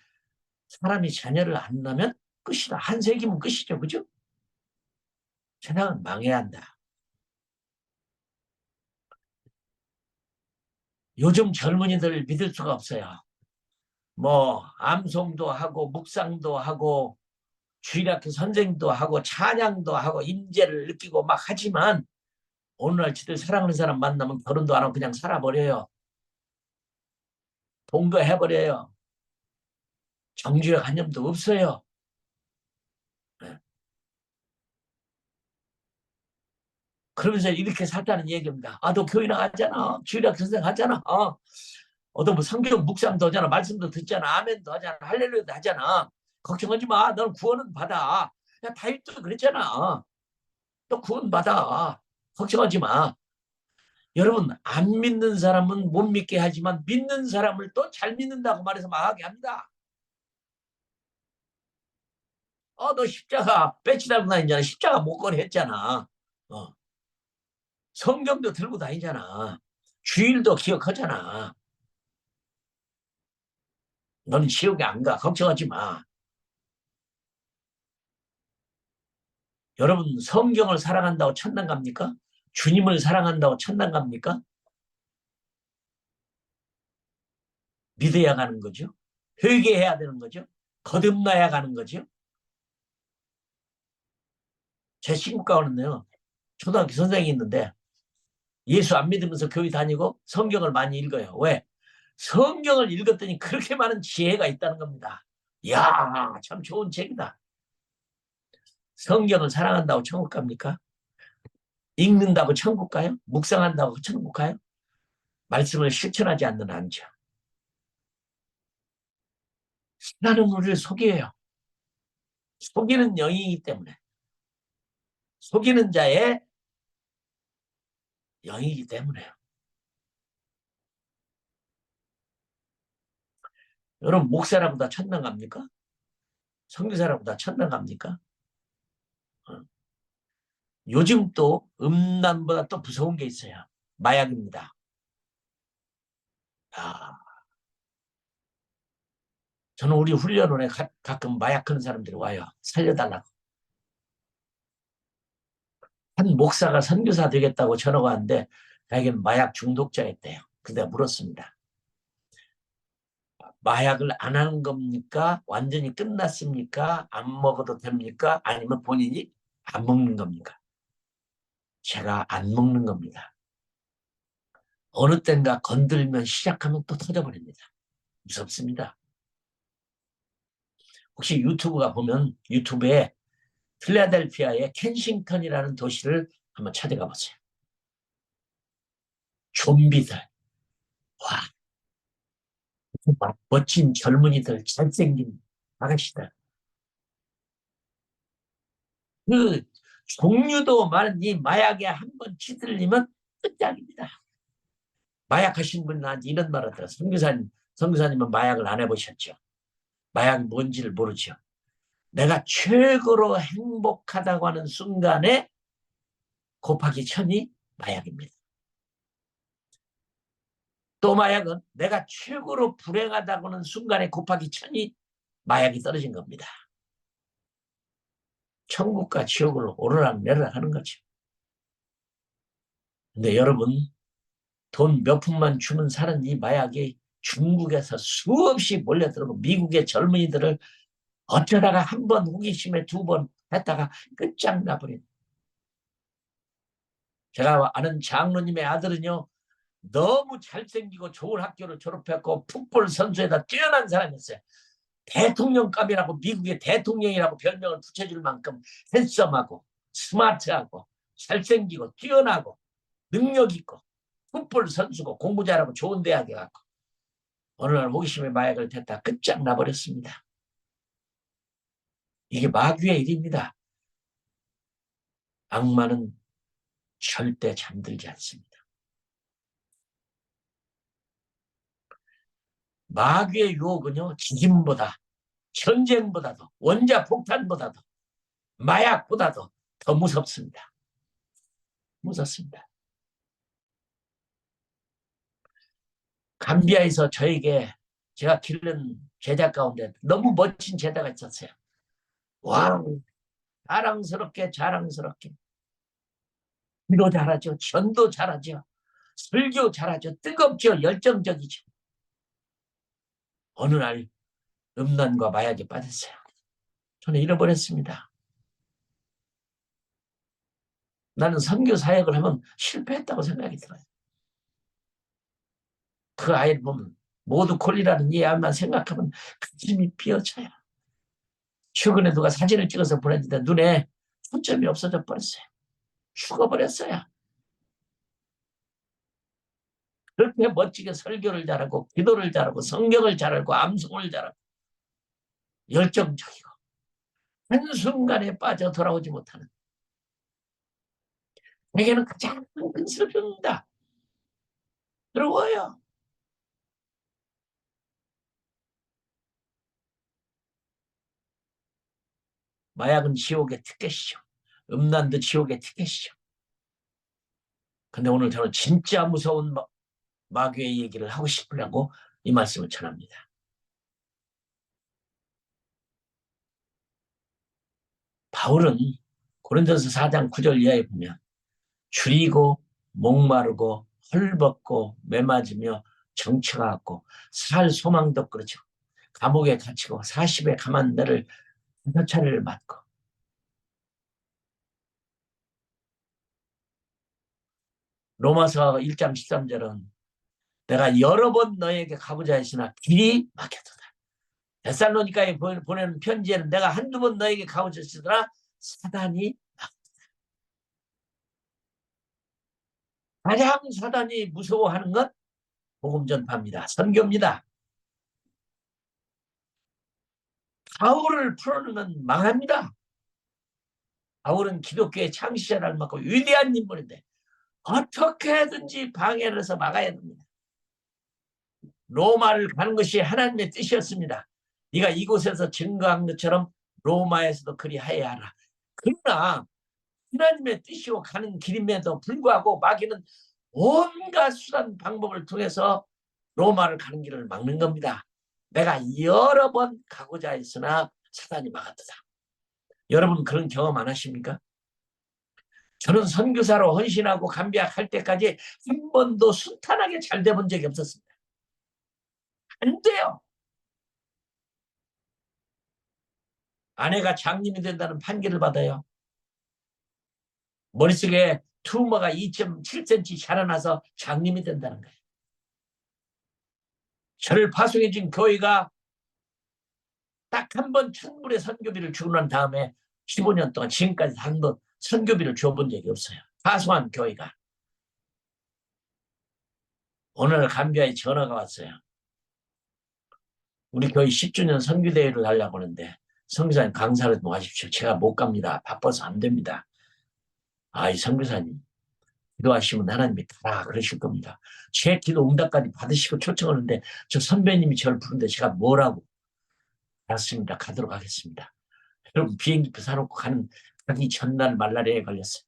사람이 자녀를 안 낳으면 끝이다. 한 세기면 끝이죠. 그죠? 세상은 망해야 한다. 요즘 젊은이들 믿을 수가 없어요. 뭐 암송도 하고 묵상도 하고 주일학교 선생도 하고 찬양도 하고 임재를 느끼고 막 하지만 오늘날 지들 사랑하는 사람 만나면 결혼도 안 하고 그냥 살아버려요. 동거해버려요. 정주의 관념도 없어요. 그러면서 이렇게 살다는 얘기입니다. 아, 너 교회 나가잖아. 주일학교 선생 하잖아. 너 뭐 성경 묵상도 하잖아. 말씀도 듣잖아. 아멘도 하잖아. 할렐루야도 하잖아. 걱정하지 마. 너는 구원은 받아. 야, 다윗도 그랬잖아. 너 구원 받아. 걱정하지 마. 여러분, 안 믿는 사람은 못 믿게 하지만 믿는 사람을 또 잘 믿는다고 말해서 망하게 합니다. 너 십자가 배치 달고 다니잖아. 십자가 목걸이 했잖아. 성경도 들고 다니잖아. 주일도 기억하잖아. 너는 지옥에 안 가. 걱정하지 마. 여러분 성경을 사랑한다고 천당 갑니까? 주님을 사랑한다고 천당 갑니까? 믿어야 가는 거죠. 회개해야 되는 거죠. 거듭나야 가는 거죠. 제 친구 가운데요. 초등학교 선생이 있는데 예수 안 믿으면서 교회 다니고 성경을 많이 읽어요. 왜? 성경을 읽었더니 그렇게 많은 지혜가 있다는 겁니다. 이야, 참 좋은 책이다. 성경을 사랑한다고 천국 갑니까? 읽는다고 천국 가요? 묵상한다고 천국 가요? 말씀을 실천하지 않는 한죠. 나는 우리를 속여요. 속이는 영이기 때문에. 속이는 자의 영이기 때문에요. 여러분, 목사라고 다 천당 갑니까? 선교사라고 다 천당 갑니까? 요즘 또 음란보다 또 무서운 게 있어요. 마약입니다. 저는 우리 훈련원에 가끔 마약하는 사람들이 와요. 살려달라고. 한 목사가 선교사 되겠다고 전화가 왔는데 자기는 마약 중독자였대요. 근데 물었습니다. 마약을 안 하는 겁니까? 완전히 끝났습니까? 안 먹어도 됩니까? 아니면 본인이 안 먹는 겁니까? 제가 안 먹는 겁니다. 어느 땐가 건들면 시작하면 또 터져버립니다. 무섭습니다. 혹시 유튜브가 보면 유튜브에 필라델피아의 켄싱턴이라는 도시를 한번 찾아가 보세요. 좀비들, 와, 멋진 젊은이들, 잘생긴 아가씨들. 그 종류도 많은 이 마약에 한번 찌들리면 끝장입니다. 마약 하신 분 나한테 이런 말 하더라. 선교사님은 마약을 안 해보셨죠? 마약이 뭔지를 모르죠. 내가 최고로 행복하다고 하는 순간에 곱하기 1000이 마약입니다. 또 마약은 내가 최고로 불행하다고 하는 순간에 곱하기 1000이 마약이 떨어진 겁니다. 천국과 지옥을 오르락내리락 하는 거죠. 근데 여러분, 돈 몇 푼만 주면 사는 이 마약이 중국에서 수없이 몰려들고 미국의 젊은이들을 어쩌다가 한 번 호기심에 2번 했다가 끝장나버린. 제가 아는 장로님의 아들은요, 너무 잘생기고 좋은 학교를 졸업했고 풋볼 선수에다 뛰어난 사람이었어요. 대통령감이라고 미국의 대통령이라고 별명을 붙여줄 만큼 핸섬하고 스마트하고 잘생기고 뛰어나고 능력 있고 풋볼 선수고 공부 잘하고 좋은 대학에 갔고 어느 날 호기심에 마약을 댔다 끝장나버렸습니다. 이게 마귀의 일입니다. 악마는 절대 잠들지 않습니다. 마귀의 유혹은요, 지진보다, 전쟁보다도, 원자폭탄보다도, 마약보다도 더 무섭습니다. 무섭습니다. 감비아에서 저에게 제가 기른 제자 가운데 너무 멋진 제자가 있었어요. 와, 자랑스럽게 기도 잘하죠. 전도 잘하죠. 설교 잘하죠. 뜨겁죠. 열정적이죠. 어느 날 음란과 마약에 빠졌어요. 저는 잃어버렸습니다. 나는 선교 사역을 하면 실패했다고 생각이 들어요. 그 아이를 보면 모두 콜리라는 이 아이만 생각하면 가슴이 비어쳐요. 최근에 누가 사진을 찍어서 보냈는데 눈에 초점이 없어져 버렸어요. 죽어버렸어요. 그렇게 멋지게 설교를 잘하고 기도를 잘하고 성경을 잘하고 암송을 잘하고 열정적이고 한순간에 빠져 돌아오지 못하는 내게는 가장 큰 슬픔입니다. 괴로워요. 마약은 지옥의 티켓이죠. 음란도 지옥의 티켓이죠. 근데 오늘 저는 진짜 무서운 마귀의 얘기를 하고 싶으려고 이 말씀을 전합니다. 바울은 고린도서 4장 9절 이하에 보면 줄이고 목마르고 헐벗고 매맞으며 정처가 없고 살 소망도 그렇죠. 감옥에 갇히고 40에 감한 매를 5차례를 맞고 로마서 1장 13절은 내가 여러 번 너에게 가고자 했으나 길이 막혔도다. 데살로니가에 보내는 편지에는 내가 한두 번 너에게 가고자 했으나 사단이 막혔다. 가장 사단이 무서워하는 건 복음 전파입니다. 선교입니다. 바울을 풀어놓으면 망합니다. 바울은 기독교의 창시자를 닮았고 위대한 인물인데 어떻게든지 방해를 해서 막아야 됩니다. 로마를 가는 것이 하나님의 뜻이었습니다. 네가 이곳에서 증거한 것처럼 로마에서도 그리하여야 하라. 그러나 하나님의 뜻이고 가는 길임에도 불구하고 마귀는 온갖 수단 방법을 통해서 로마를 가는 길을 막는 겁니다. 내가 여러 번 가고자 했으나 사단이 막았다. 여러분 그런 경험 안 하십니까? 저는 선교사로 헌신하고 감비약 할 때까지 한 번도 순탄하게 잘 돼 본 적이 없었습니다. 안 돼요. 아내가 장님이 된다는 판결을 받아요. 머릿속에 튜머가 2.7cm 자라나서 장님이 된다는 거예요. 저를 파송해 준 교회가 딱 한 번 천불의 선교비를 주고 난 다음에 15년 동안 지금까지 한 번 선교비를 줘본 적이 없어요. 파송한 교회가. 오늘 감비아에 전화가 왔어요. 우리 교회 10주년 선교대회를 하려고 하는데 선교사님 강사를 좀 하십시오. 제가 못 갑니다. 바빠서 안 됩니다. 이 선교사님 기도하시면 하나님이 다 그러실 겁니다. 제 기도 응답까지 받으시고 초청하는데 저 선배님이 저를 부르는데 제가 뭐라고. 알았습니다. 가도록 하겠습니다. 여러분 비행기표 사놓고 가기 전날 말라리아에 걸렸어요.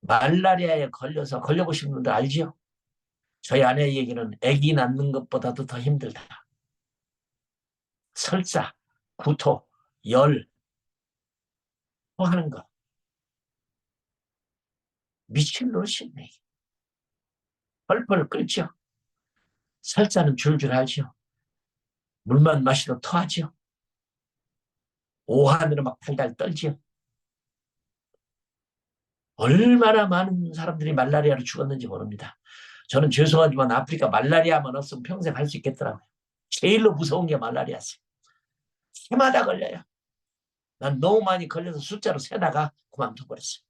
말라리아에 걸려서 걸려보신 분들 알죠? 저희 아내 얘기는 아기 낳는 것보다도 더 힘들다. 설사, 구토, 열, 하는 거. 미칠 노릇이네. 펄펄 끓죠. 설사는 줄줄 알죠. 물만 마시도 토하죠. 오한으로 막 달달 떨죠. 얼마나 많은 사람들이 말라리아로 죽었는지 모릅니다. 저는 죄송하지만 아프리카 말라리아만 없으면 평생 할 수 있겠더라고요. 제일로 무서운 게 말라리아세요. 해마다 걸려요. 난 너무 많이 걸려서 숫자로 세다가 그만둬버렸어요.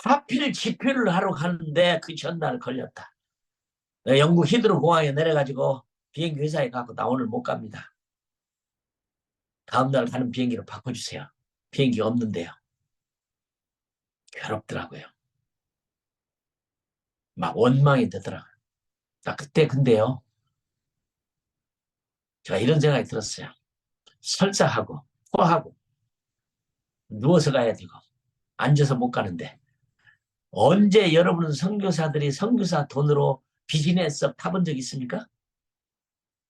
하필 집회를 하러 가는데 그 전날 걸렸다. 영국 히드로 공항에 내려가지고 비행기 회사에 가고 나 오늘 못 갑니다. 다음날 가는 비행기로 바꿔주세요. 비행기 없는데요. 괴롭더라고요. 막 원망이 되더라고요. 나 그때 근데요. 제가 이런 생각이 들었어요. 설사하고 토하고 누워서 가야 되고 앉아서 못 가는데 언제 여러분은 선교사들이 선교사 돈으로 비즈니스 타본 적 있습니까?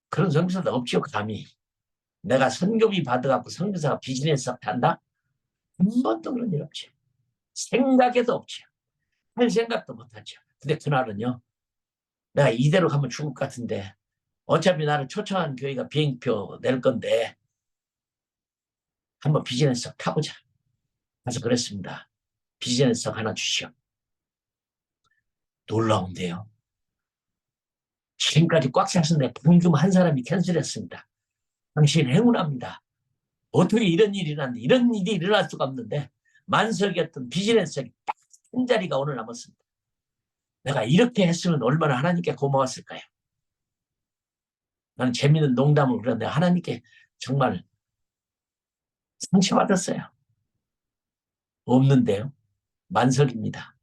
그런 선교사도 없죠. 감히. 내가 선교비 받아갖고 선교사가 비즈니스 탄다? 한 번도 그런 일 없죠. 생각에도 없죠. 할 생각도 못하죠. 근데 그날은요. 내가 이대로 가면 죽을 것 같은데 어차피 나를 초청한 교회가 비행기표 낼 건데 한번 비즈니스 타보자. 그래서 그랬습니다. 비즈니스 하나 주시오. 놀라운데요. 지금까지 꽉 찼는데 방금 한 사람이 캔슬했습니다. 당신 행운합니다. 어떻게 이런 일이 일어났는데 이런 일이 일어날 수가 없는데 만석이었던 비즈니스석이 딱 한 자리가 오늘 남았습니다. 내가 이렇게 했으면 얼마나 하나님께 고마웠을까요? 나는 재미있는 농담을 그렸는데 하나님께 정말 상처받았어요. 없는데요. 만석입니다.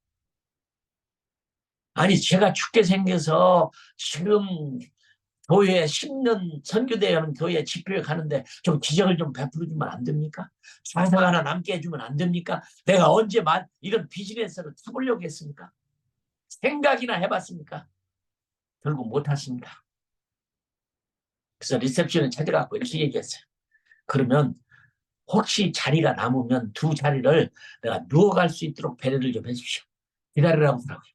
아니 제가 죽게 생겨서 지금 교회에 10년 선교대회 하는 교회 집회에 가는데 좀 기적을 좀 베풀어주면 안 됩니까? 사사가 하나 남게 해주면 안 됩니까? 내가 언제 이런 비즈니스를 타보려고 했습니까? 생각이나 해봤습니까? 결국 못했습니다. 그래서 리셉션에 찾아가고 이렇게 얘기했어요. 그러면 혹시 자리가 남으면 두 자리를 내가 누워갈 수 있도록 배려를 좀 해주십시오. 기다리라고 하더라고요.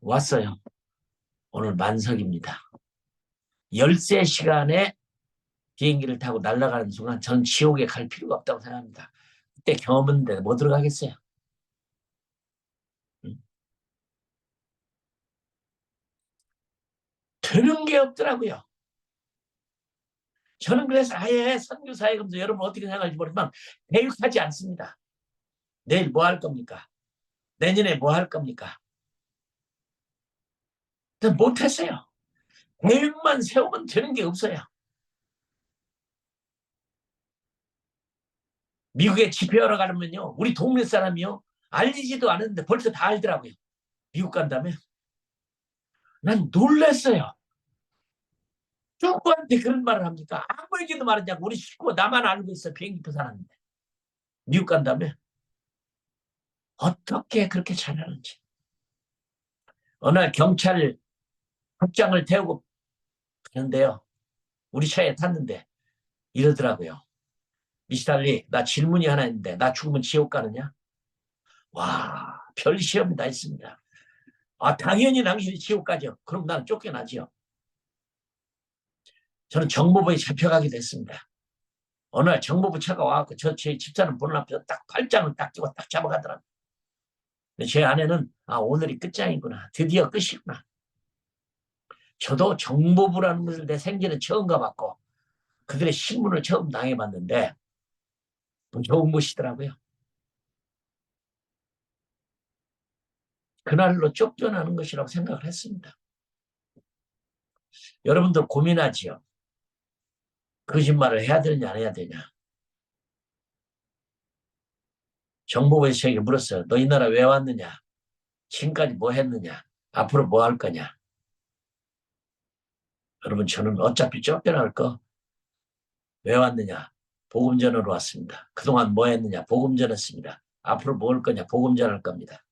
왔어요. 오늘 만석입니다. 13시간에 비행기를 타고 날아가는 순간 전 지옥에 갈 필요가 없다고 생각합니다. 그때 경험했는데 뭐 들어가겠어요? 되는 게 없더라고요. 저는 그래서 아예 선교사역금도 여러분 어떻게 생각할지 모르지만 대육하지 않습니다. 내일 뭐 할 겁니까? 내년에 뭐 할 겁니까? 못했어요. 계획만 세우면 되는 게 없어요. 미국에 집회하러 가려면요, 우리 동네 사람이요, 알리지도 않았는데 벌써 다 알더라고요. 미국 간다며. 난 놀랐어요. 누구한테 그런 말을 합니까? 아무에게도 말하지 않고 우리 식구가 나만 알고 있어. 비행기표 사놨는데. 미국 간다며. 어떻게 그렇게 잘하는지. 어느 날 경찰 합장을 태우고 가는데요, 우리 차에 탔는데 이러더라고요. 미스달리, 나 질문이 하나 있는데 나 죽으면 지옥 가느냐? 와, 별 시험이 다 있습니다. 아, 당연히 당신이 지옥 가죠. 그럼 나는 쫓겨나지요. 저는 정보부에 잡혀가게 됐습니다. 어느 날 정보부 차가 와갖고 제 집사람 보는 앞에서 딱 팔짱을 딱 끼고 딱 잡아가더라고요. 근데 제 아내는 오늘이 끝장이구나. 드디어 끝이구나. 저도 정보부라는 것을 내 생전에 처음 가봤고 그들의 신문을 처음 당해봤는데 좋은 곳이더라고요. 그날로 쫓겨나는 것이라고 생각을 했습니다. 여러분들 고민하지요. 거짓말을 해야 되느냐 안 해야 되냐. 정보부에서 저에게 물었어요. 너 이 나라 왜 왔느냐? 지금까지 뭐 했느냐? 앞으로 뭐 할 거냐? 여러분, 저는 어차피 쫓겨날 거. 왜 왔느냐? 복음 전하러 왔습니다. 그동안 뭐 했느냐? 복음 전했습니다. 앞으로 뭐 할 거냐? 복음 전할 겁니다.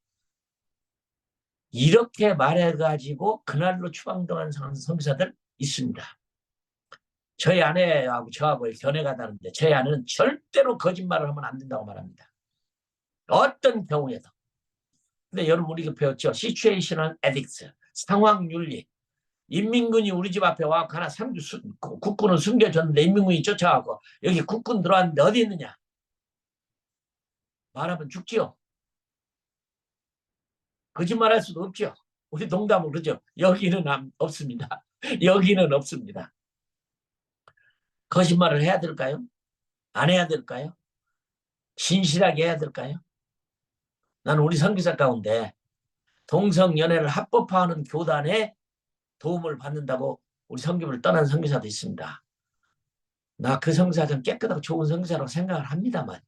이렇게 말해가지고 그날로 추방당한 선교사들 있습니다. 저희 아내하고 저하고 견해가 다른데 저희 아내는 절대로 거짓말을 하면 안 된다고 말합니다. 어떤 경우에도. 근데 여러분 우리가 배웠죠. 시츄에이셔널 에딕스, 상황윤리. 인민군이 우리 집 앞에 와서 하나 국군을 숨겨줬는데 인민군이 쫓아가고 여기 국군 들어왔는데 어디 있느냐? 말하면 죽지요. 거짓말할 수도 없죠. 우리 농담을 그러죠. 여기는 없습니다. 여기는 없습니다. 거짓말을 해야 될까요? 안 해야 될까요? 진실하게 해야 될까요? 나는 우리 선교사 가운데 동성연애를 합법화하는 교단의 도움을 받는다고 우리 선교를 떠난 선교사도 있습니다. 나 그 선교사 좀 깨끗하고 좋은 선교사라고 생각을 합니다만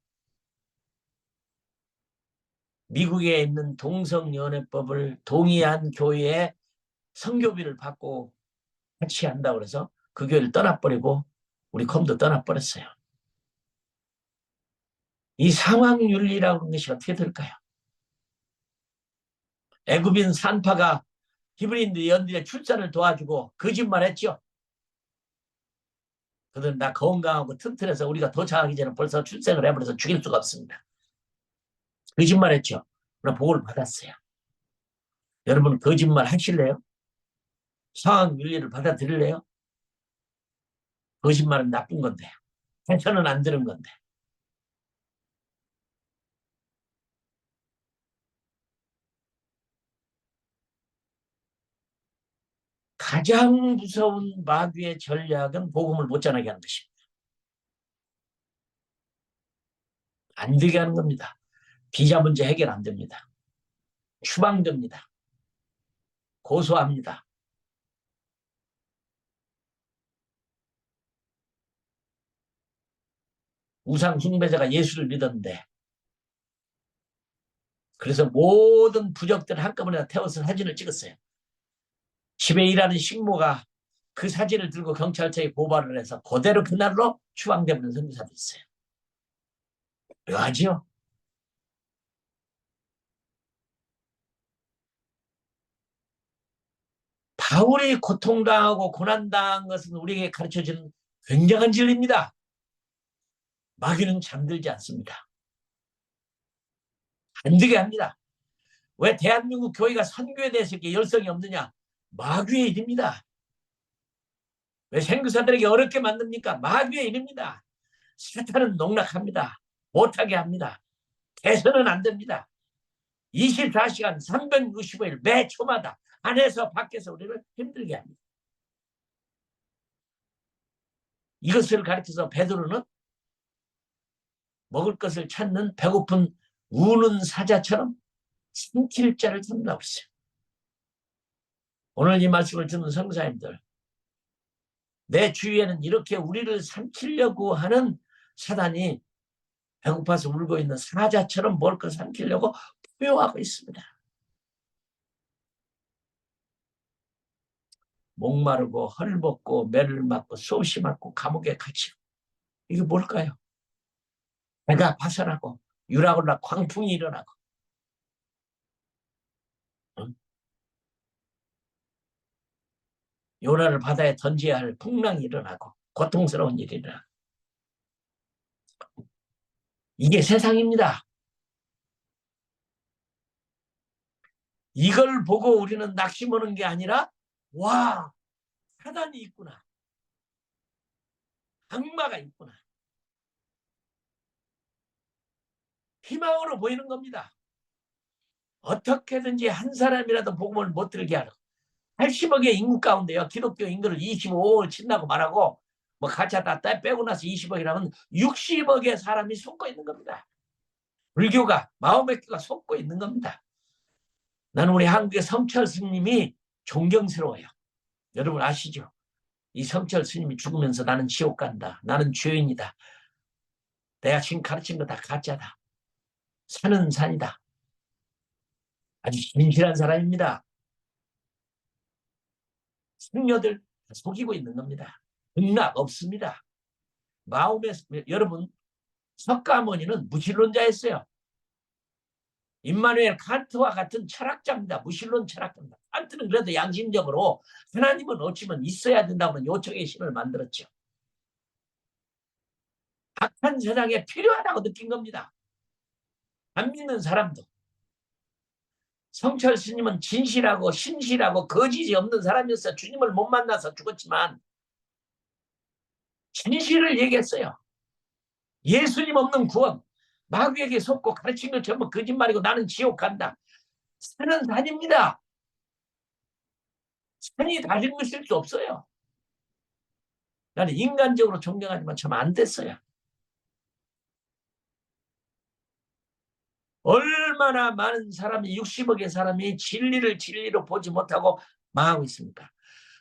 미국에 있는 동성연애법을 동의한 교회에 선교비를 받고 같이 한다고 해서 그 교회를 떠나버리고 우리 컴도 떠나버렸어요. 이 상황윤리라고 하는 것이 어떻게 될까요? 애굽인 산파가 히브리인들 연들의 출산을 도와주고 거짓말했죠. 그들은 다 건강하고 튼튼해서 우리가 도착하기 전에 벌써 출생을 해버려서 죽일 수가 없습니다. 거짓말했죠. 그러나 복을 받았어요. 여러분 거짓말 하실래요? 상황 윤리를 받아들일래요? 거짓말은 나쁜 건데 해서는 안 되는 건데. 가장 무서운 마귀의 전략은 복음을 못 전하게 하는 것입니다. 안 되게 하는 겁니다. 비자 문제 해결 안 됩니다. 추방됩니다. 고소합니다. 우상 숭배자가 예수를 믿었는데 그래서 모든 부적들을 한꺼번에 태워서 사진을 찍었어요. 집에 일하는 식모가 그 사진을 들고 경찰서에 고발을 해서 그대로 그날로 추방되는 선교사도 있어요. 왜 하지요? 바울이 고통당하고 고난당한 것은 우리에게 가르쳐주는 굉장한 진리입니다. 마귀는 잠들지 않습니다. 안 되게 합니다. 왜 대한민국 교회가 선교에 대해서 이렇게 열성이 없느냐? 마귀의 일입니다. 왜 선교사들에게 어렵게 만듭니까? 마귀의 일입니다. 사탄은 농락합니다. 못하게 합니다. 개선은 안 됩니다. 24시간 365일 매 초마다 안에서 밖에서 우리를 힘들게 합니다. 이것을 가르쳐서 베드로는 먹을 것을 찾는 배고픈 우는 사자처럼 삼킬 자를 찾는다고 그랬어요. 오늘 이 말씀을 듣는 성사님들, 내 주위에는 이렇게 우리를 삼키려고 하는 사단이 배고파서 울고 있는 사자처럼 뭘 걸 삼키려고 포효하고 있습니다. 목마르고 헐벗고 매를 맞고 수없이 맞고 감옥에 갇히고, 이게 뭘까요? 배가 파산하고 유라굴라 광풍이 일어나고, 요나를 바다에 던져야 할 풍랑이 일어나고 고통스러운 일이 일어나고, 이게 세상입니다. 이걸 보고 우리는 낙심하는 게 아니라, 와, 사단이 있구나, 악마가 있구나, 희망으로 보이는 겁니다. 어떻게든지 한 사람이라도 복음을 못 들게 하라고. 80억의 인구 가운데요, 기독교 인구를 25억을 친다고 말하고, 뭐 가짜 다 빼고 나서 20억이라면 60억의 사람이 속고 있는 겁니다. 불교가, 마호메트가 속고 있는 겁니다. 나는 우리 한국의 성철 스님이 존경스러워요. 여러분 아시죠? 이 성철 스님이 죽으면서 나는 지옥 간다, 나는 죄인이다, 내가 지금 가르친 거 다 가짜다, 산은 산이다, 아주 진실한 사람입니다. 승려들 속이고 있는 겁니다. 극락 없습니다. 마음에, 여러분, 석가모니는 무신론자였어요. 임마누엘 칸트와 같은 철학자입니다. 무신론 철학자입니다. 칸트는 그래도 양심적으로 하나님은 어찌면 있어야 된다고는 요청의 신을 만들었죠. 악한 세상에 필요하다고 느낀 겁니다. 안 믿는 사람도. 성철 스님은 진실하고 신실하고 거짓이 없는 사람이었어요. 주님을 못 만나서 죽었지만 진실을 얘기했어요. 예수님 없는 구원, 마귀에게 속고 가르친 것 전부 거짓말이고 나는 지옥 간다. 산은 산입니다. 산이 다 읽으실 수 없어요. 나는 인간적으로 존경하지만 참 안 됐어요. 얼마나 많은 사람이, 60억의 사람이 진리를 진리로 보지 못하고 망하고 있습니까?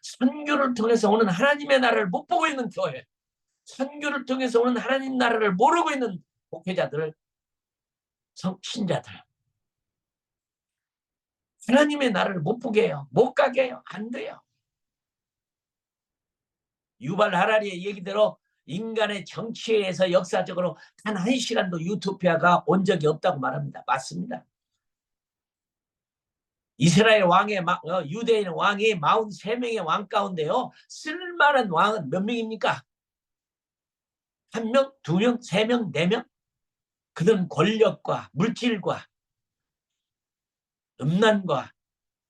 선교를 통해서 오는 하나님의 나라를 못 보고 있는 교회, 선교를 통해서 오는 하나님 나라를 모르고 있는 목회자들, 신자들, 하나님의 나라를 못 보게 해요. 못 가게 해요. 안 돼요. 유발 하라리의 얘기대로 인간의 정치에서 역사적으로 단 한 시간도 유토피아가 온 적이 없다고 말합니다. 맞습니다. 이스라엘 왕의, 유대인 왕이 43명의 왕 가운데요, 쓸만한 왕은 몇 명입니까? 1명, 2명, 3명, 4명? 그들은 권력과 물질과 음란과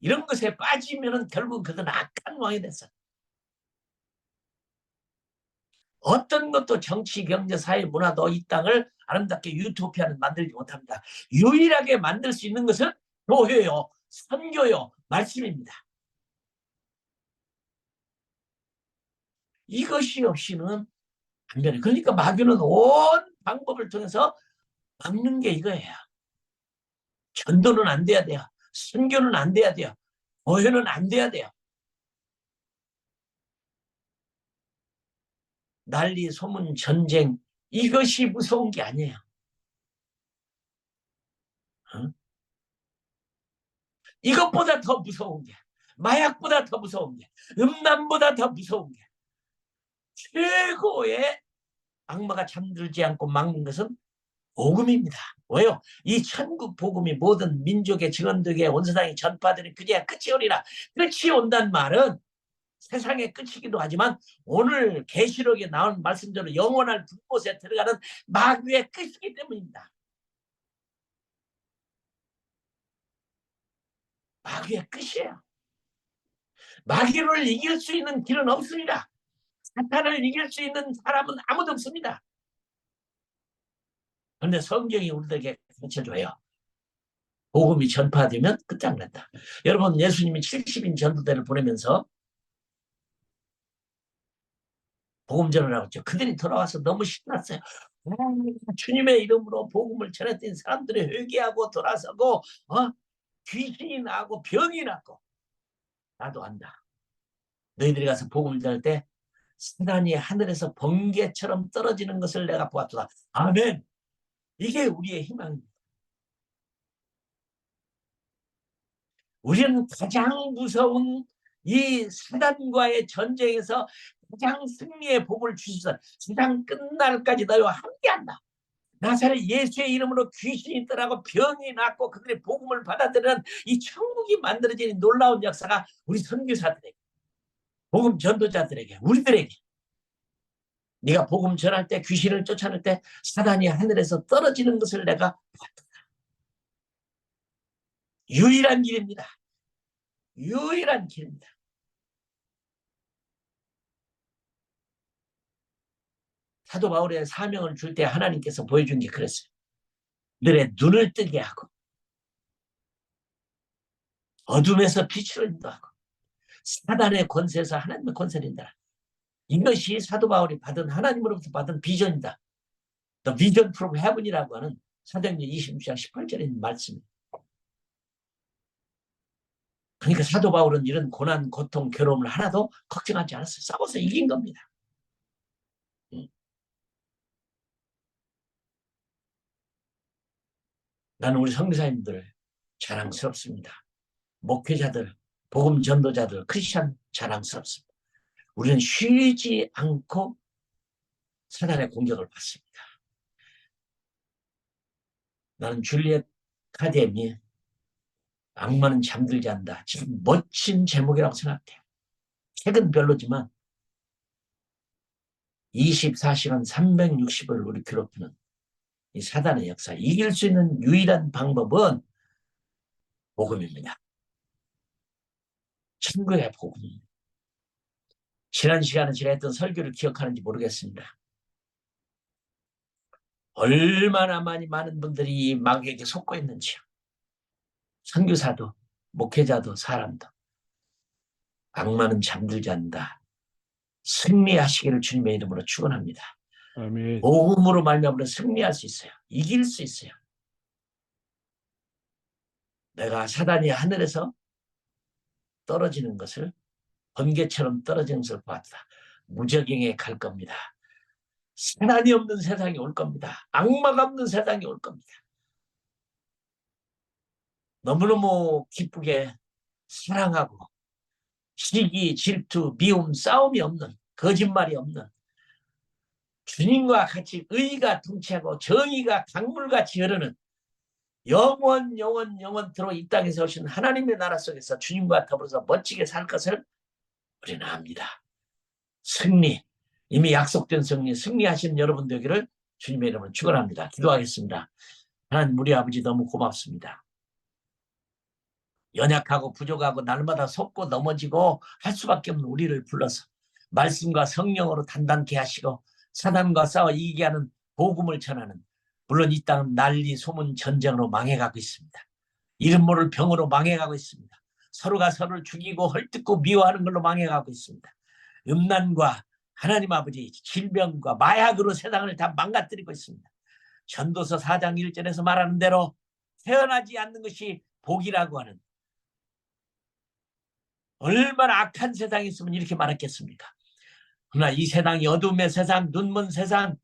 이런 것에 빠지면 결국 그들은 악한 왕이 됐어요. 어떤 것도 정치, 경제, 사회, 문화도 이 땅을 아름답게 유토피아는 만들지 못합니다. 유일하게 만들 수 있는 것은 교회요, 선교요, 말씀입니다. 이것이 없이는 안 되네. 그러니까 마귀는 온 방법을 통해서 막는 게 이거예요. 전도는 안 돼야 돼요. 선교는 안 돼야 돼요. 교회는 안 돼야 돼요. 난리, 소문, 전쟁, 이것이 무서운 게 아니에요. 이것보다 더 무서운 게, 마약보다 더 무서운 게, 음란보다 더 무서운 게, 최고의 악마가 잠들지 않고 막는 것은 복음입니다. 왜요? 이 천국 복음이 모든 민족의 증언되게 온 세상에 전파되는 그제야 끝이 오리라. 끝이 온단 말은 세상의 끝이기도 하지만 오늘 계시록에 나온 말씀대로 영원한 불꽃에 들어가는 마귀의 끝이기 때문입니다. 마귀의 끝이에요. 마귀를 이길 수 있는 길은 없습니다. 사탄을 이길 수 있는 사람은 아무도 없습니다. 그런데 성경이 우리들에게 가르쳐줘요. 복음이 전파되면 끝장난다. 여러분, 예수님이 70인 전도대를 보내면서 복음전을 하고 있죠. 그들이 돌아와서 너무 신났어요. 주님의 이름으로 복음을 전했더니 사람들이 회개하고 돌아서고 귀신이 나고 병이 났고 나도 안다. 너희들이 가서 복음을 전할 때 사단이 하늘에서 번개처럼 떨어지는 것을 내가 보았도다. 아멘. 이게 우리의 희망입니다. 우리는 가장 무서운 이 사단과의 전쟁에서 가장 승리의 복을 주셔서 세상 끝날까지 너희와 함께한다. 나사렛 예수의 이름으로 귀신이 떠나고 병이 낫고 그들의 복음을 받아들이는 이 천국이 만들어지는 놀라운 역사가 우리 선교사들에게, 복음 전도자들에게, 우리들에게, 네가 복음 전할 때, 귀신을 쫓아낼 때 사단이 하늘에서 떨어지는 것을 내가 봤다. 유일한 길입니다. 유일한 길입니다. 사도 바울의 사명을 줄 때 하나님께서 보여준 게 그랬어요. 너의 눈을 뜨게 하고 어둠에서 빛을 인도하고 사단의 권세에서 하나님의 권세를 인도하라. 이것이 사도 바울이 받은, 하나님으로부터 받은 비전이다. The Vision from Heaven이라고 하는 사도행전 26장 18절에 있는 말씀입니다. 그러니까 사도 바울은 이런 고난, 고통, 괴로움을 하나도 걱정하지 않았어요. 싸워서 이긴 겁니다. 나는 우리 선교사님들 자랑스럽습니다. 목회자들, 복음 전도자들, 크리스천 자랑스럽습니다. 우리는 쉬지 않고 사단의 공격을 받습니다. 나는 줄리엣 카데미 악마는 잠들지 않는다. 지금 멋진 제목이라고 생각해요. 책은 별로지만 24시간 360을 우리 괴롭히는 이 사단의 역사, 이길 수 있는 유일한 방법은 복음입니다. 천국의 복음입니다. 지난 시간에 제가 했던 설교를 기억하는지 모르겠습니다. 얼마나 많은 분들이 이 마귀에게 속고 있는지요. 선교사도, 목회자도, 사람도. 악마는 잠들지 않는다. 승리하시기를 주님의 이름으로 축원합니다. 아멘. 복음으로 말미암아 승리할 수 있어요. 이길 수 있어요. 내가 사단이 하늘에서 떨어지는 것을, 번개처럼 떨어지는 것을 보았다. 무적행에 갈 겁니다. 사단이 없는 세상이 올 겁니다. 악마가 없는 세상이 올 겁니다. 너무너무 기쁘게 사랑하고 시기, 질투, 미움, 싸움이 없는, 거짓말이 없는, 주님과 같이 의가 통치하고 정의가 강물같이 흐르는 영원토록 이 땅에서 오신 하나님의 나라 속에서 주님과 더불어서 멋지게 살 것을 우리는 압니다. 승리, 이미 약속된 승리하신 여러분 되기를 주님의 이름으로 축원합니다. 기도하겠습니다. 하나님, 우리 아버지 너무 고맙습니다. 연약하고 부족하고 날마다 속고 넘어지고 할 수밖에 없는 우리를 불러서 말씀과 성령으로 단단케 하시고 사단과 싸워 이기게 하는 복음을 전하는, 물론 이 땅은 난리, 소문, 전쟁으로 망해가고 있습니다. 이름 모를 병으로 망해가고 있습니다. 서로가 서로를 죽이고 헐뜯고 미워하는 걸로 망해가고 있습니다. 음란과 하나님 아버지 질병과 마약으로 세상을 다 망가뜨리고 있습니다. 전도서 4장 1절에서 말하는 대로 태어나지 않는 것이 복이라고 하는, 얼마나 악한 세상이 있으면 이렇게 말했겠습니까? 그러나 이 세상이 어둠의 세상, 눈먼 세상,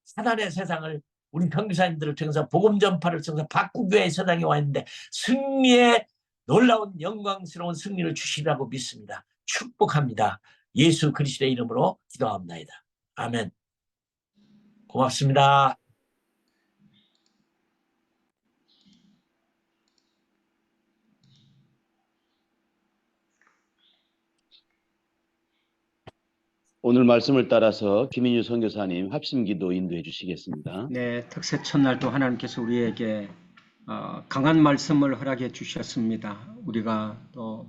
사단의 세상을 우리 선교사님들을 통해서 복음 전파를 통해서 바꾸교회의 세상에 와 있는데 승리의 놀라운 영광스러운 승리를 주시라고 믿습니다. 축복합니다. 예수 그리스도의 이름으로 기도합니다. 아멘. 고맙습니다. 오늘 말씀을 따라서 김인유 선교사님 합심기도 인도해 주시겠습니다. 네, 특세 첫날도 하나님께서 우리에게 강한 말씀을 허락해 주셨습니다. 우리가 또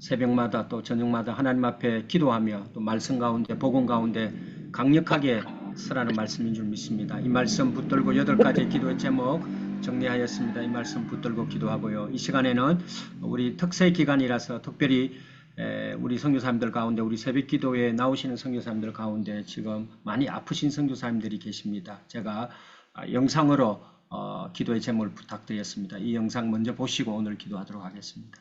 새벽마다 또 저녁마다 하나님 앞에 기도하며 또 말씀 가운데, 복음 가운데 강력하게 서라는 말씀인 줄 믿습니다. 이 말씀 붙들고 8가지 기도의 제목 정리하였습니다. 이 말씀 붙들고 기도하고요. 이 시간에는 우리 특세 기간이라서 특별히 우리 선교사님들 가운데, 우리 새벽 기도에 나오시는 선교사님들 가운데 지금 많이 아프신 선교사님들이 계십니다. 제가 영상으로 기도의 제목을 부탁드렸습니다. 이 영상 먼저 보시고 오늘 기도하도록 하겠습니다.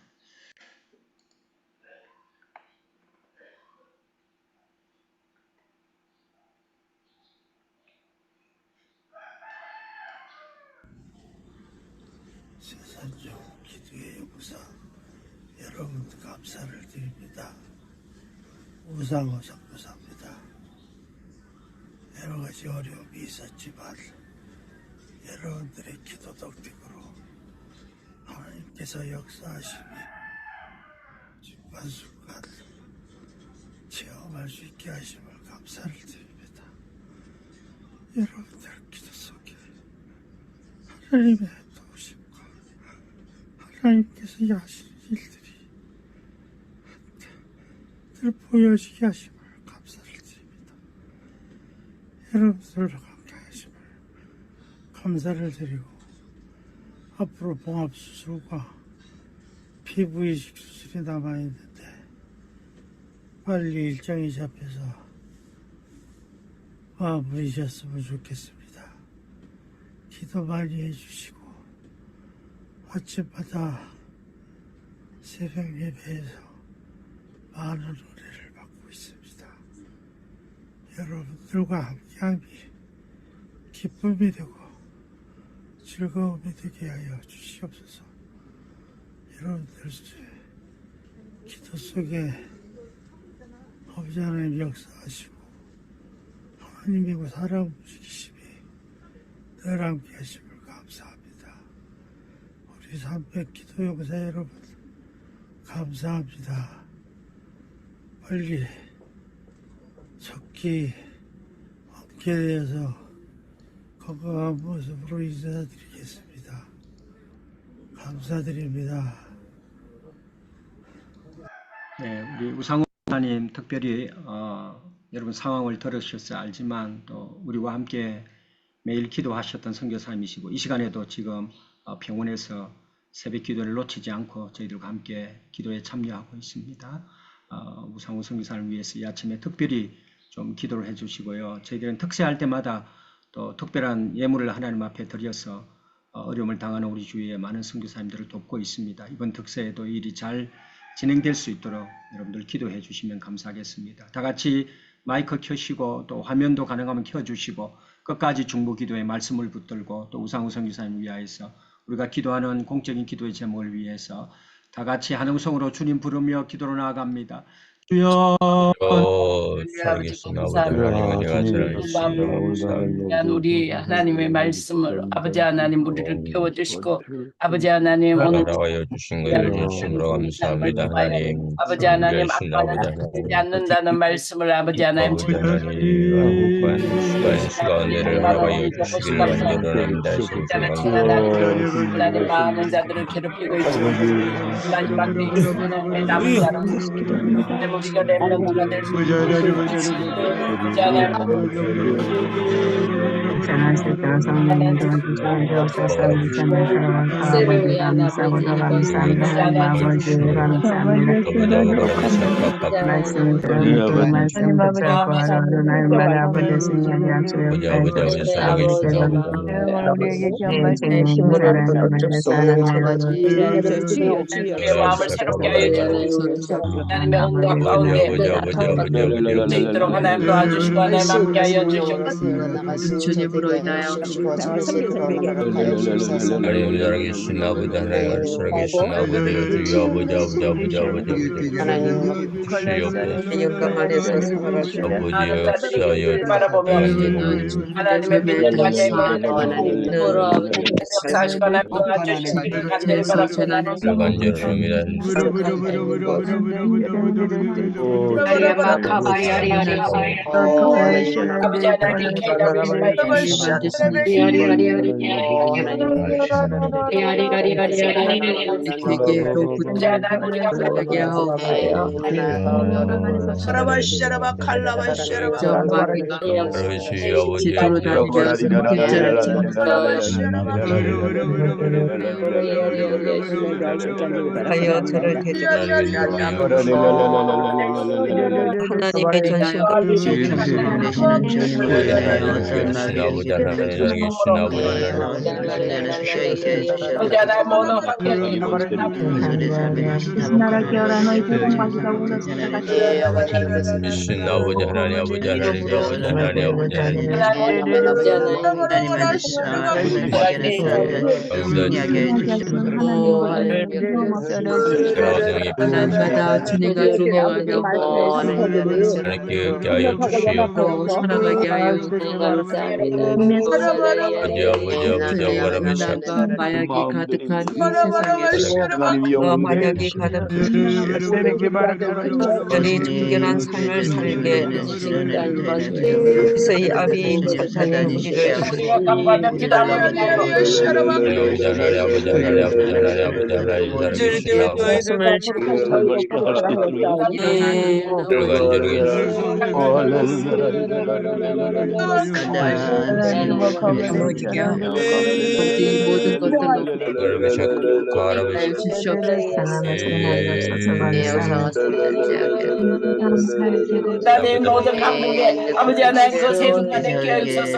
세상적 기도의 우상 여러분 감사를 드립니다. 우상호 선교사입니다. 여러 가지 어려움이 있었지만 여러분들의 기도 덕택으로 하나님께서 역사하심이 순간순간 체험할 수 있게 하심을 감사를 드립니다. 여러분들 기도 속에 하나님의 도우심과 하나님께서 하시는 일들이 늘 보여지게 하심을 감사를 드립니다. 여러분들과 함께 하심을 감사를 드리고 앞으로 봉합수술과 피부 이식 수술이 남아있는데 빨리 일정이 잡혀서 마무리셨으면 좋겠습니다. 기도 많이 해주시고 아침마다 새벽 예배에서 많은 은혜를 받고 있습니다. 여러분들과 함께함이 기쁨이 되고 즐거움이 되게 하여 주시옵소서. 여러분들 기도 속에 아버지 하나님 역사하시고 하나님의 사랑 움직이심이 늘 함께 하심을 감사합니다. 우리 300 기도 용사 여러분 감사합니다. 빨리 속기 함께 되어서 건강한 모습으로 인사드리겠습니다. 감사드립니다. 네, 우리 우상호 목사님 특별히 여러분 상황을 들으셔서 알지만 또 우리와 함께 매일 기도하셨던 선교사님이시고 이 시간에도 지금 병원에서 새벽 기도를 놓치지 않고 저희들과 함께 기도에 참여하고 있습니다. 우상호 선교사를 위해서 이 아침에 특별히 좀 기도를 해주시고요. 저희들은 특세할 때마다 또 특별한 예물을 하나님 앞에 드려서 어려움을 당하는 우리 주위에 많은 선교사님들을 돕고 있습니다. 이번 특세에도 이 일이 잘 진행될 수 있도록 여러분들 기도해 주시면 감사하겠습니다. 다 같이 마이크 켜시고 또 화면도 가능하면 켜주시고 끝까지 중보 기도의 말씀을 붙들고 또 우상호 선교사님 위하여서 우리가 기도하는 공적인 기도의 제목을 위해서 다 같이 한 음성으로 주님 부르며 기도로 나아갑니다. 주여 살아계신 아버지 하나님 은혜가 살아계신 우리 하나님의 말씀을 아버지 하나님 우리를 깨워주시고 아버지 하나님 오늘 나와여 주신 것을 진심으로 감사합니다. 하나님 아버지 하나님 존귀하신 아버지 아빠는 하나님 되지 않는다는 말씀을 아버지 하나님 아버지 하나님 수고한 은혜를 허락하여 주시기를 간절합니다. 하나님 많은 자들을 괴롭히고 있지만 하나님 밖에 있으면 남은 자는 우리가 렘넌트가 될 수 마음을 새롭게 하여 주시고 하나님의 온갖 가운데 있도록 하나님 도와주시고 하나님 함께하여 주시옵소서. 주님으로 인하여 하나님 살아계신 아버지 하나님 살아계신 아버지 주여 아버지 하나님 영감 안에서 아버지 역사여 바라보며 하나님의 믿는 자녀의 역사하시고 하나님 도와주시기를 간절히 바랍니다. 하여 저를 하나님의 전신으로 주님 되시는 주님 아버지 은혜요 살아계신 아버지 하나님 살아계신 아버지 하나님 하나님 모든 환경이 미신 아버지 하나님 아버지 하나님 아버지 하나님 아버지 하나님 아버지 하나님 하나님마다 주님과 동행하며 하나님께 얻게 하여 주시옵소서. 살아가게 하여 주시니 감사합니다. 아버지 불량과 마약이 가득한 이 세상에서 마약이 가득한 완전히 정결한 삶을 살게 해주시니까 그래서 이 아비인 사탄의 무리를 아버지 하나님 아버지 하나님 아버지 하나님 아버지 하나님 살아계신 아버지 말씀을 간절하게 넘어지게 하고 이 모든 것들로 그러면 자꾸 알아보시 하나님 모든 강국에 아버지 하나님 그 세상 안에 끼어 있어서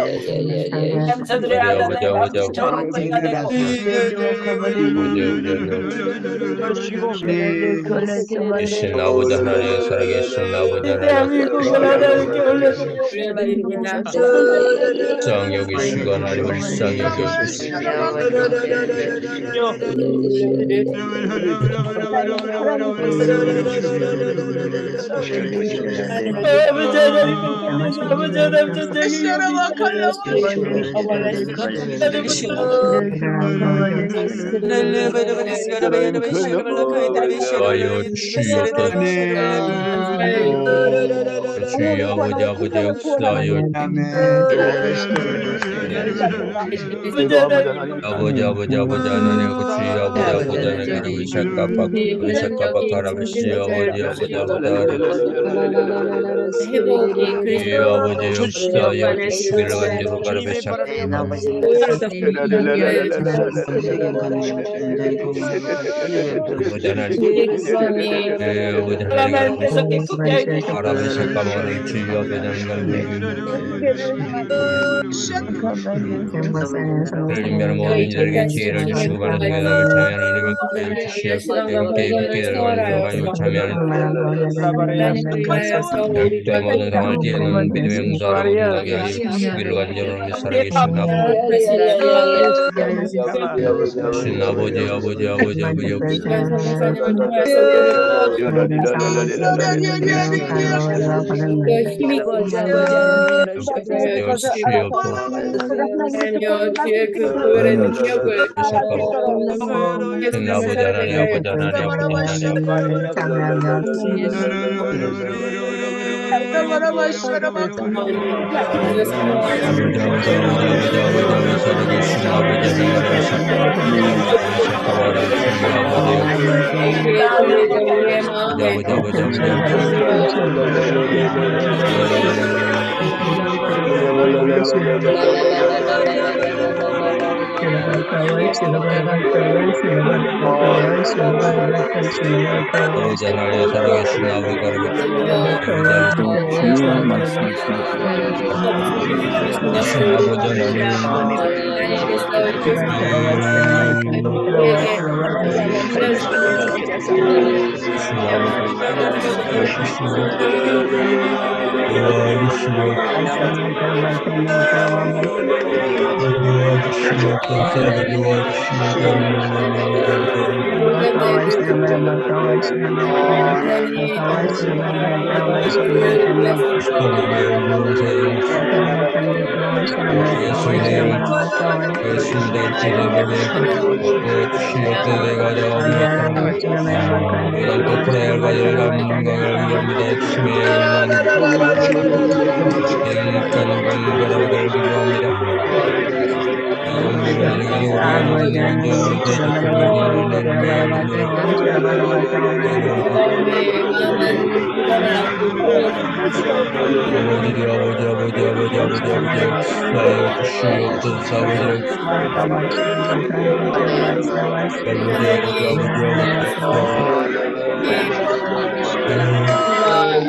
감사드려야 하나님 아버지 저롱거리가 되고 계신 아버지 하나님 살아계신 아버지 하나님 대한민국을 하나님께 올려드리고 일상 여기시고 하나님 일상 여기시고 아버지 하나님 전쟁이 와요 주시옵소서. 주여 아버지 아버지 역사하여 아버지 아버지 아버지 하나님 주여 아버지 아버지 하나님 의샤카바카라베시 아버지 아버지 아버지 주여 아버지 역사하여 주시기를 간절히 바라베샤 아버지 하나님 아버지 하나님 바라베샤카바를 주여 아버지 하나님 모든 이들에게 지혜를 주시고 바라는 것을 참여하는 은혜를 주시옵소서. 깨닫게 들어가지고 참여하는 때 모든 상황을 뒤에는 믿음의 응답으로 나게 하여 주시기를 간절히 살아계신 아버지 아버지 아버지 아버지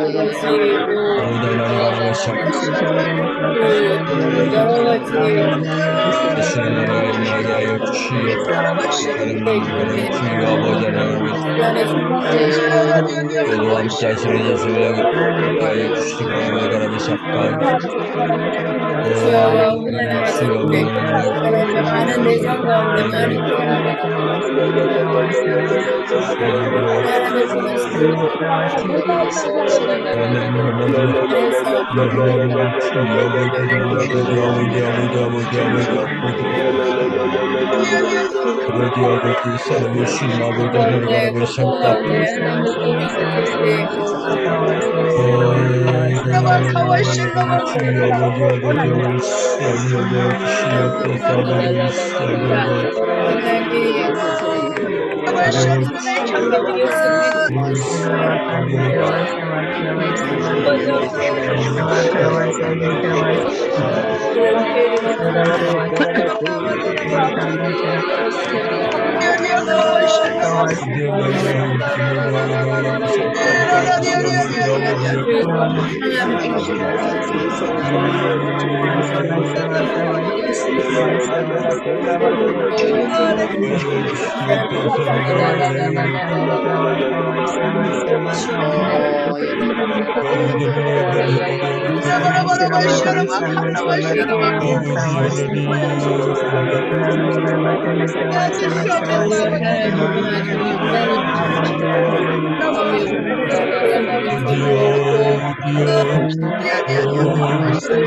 것이고 또 여러 가지 다시는 너에게 나게 하여 주시옵소서. 하나님 아버지 주여 아버지 하나님 주변의 중간자이시고 저도 함께 하시는 예수를 하여 주시기 바랍니다. 하나님 샷감 주여 하나님 하나님의 많은 내상 가운데 많은 하나님을 보내시고 아버지 살아계신 아버지 하나님 샷감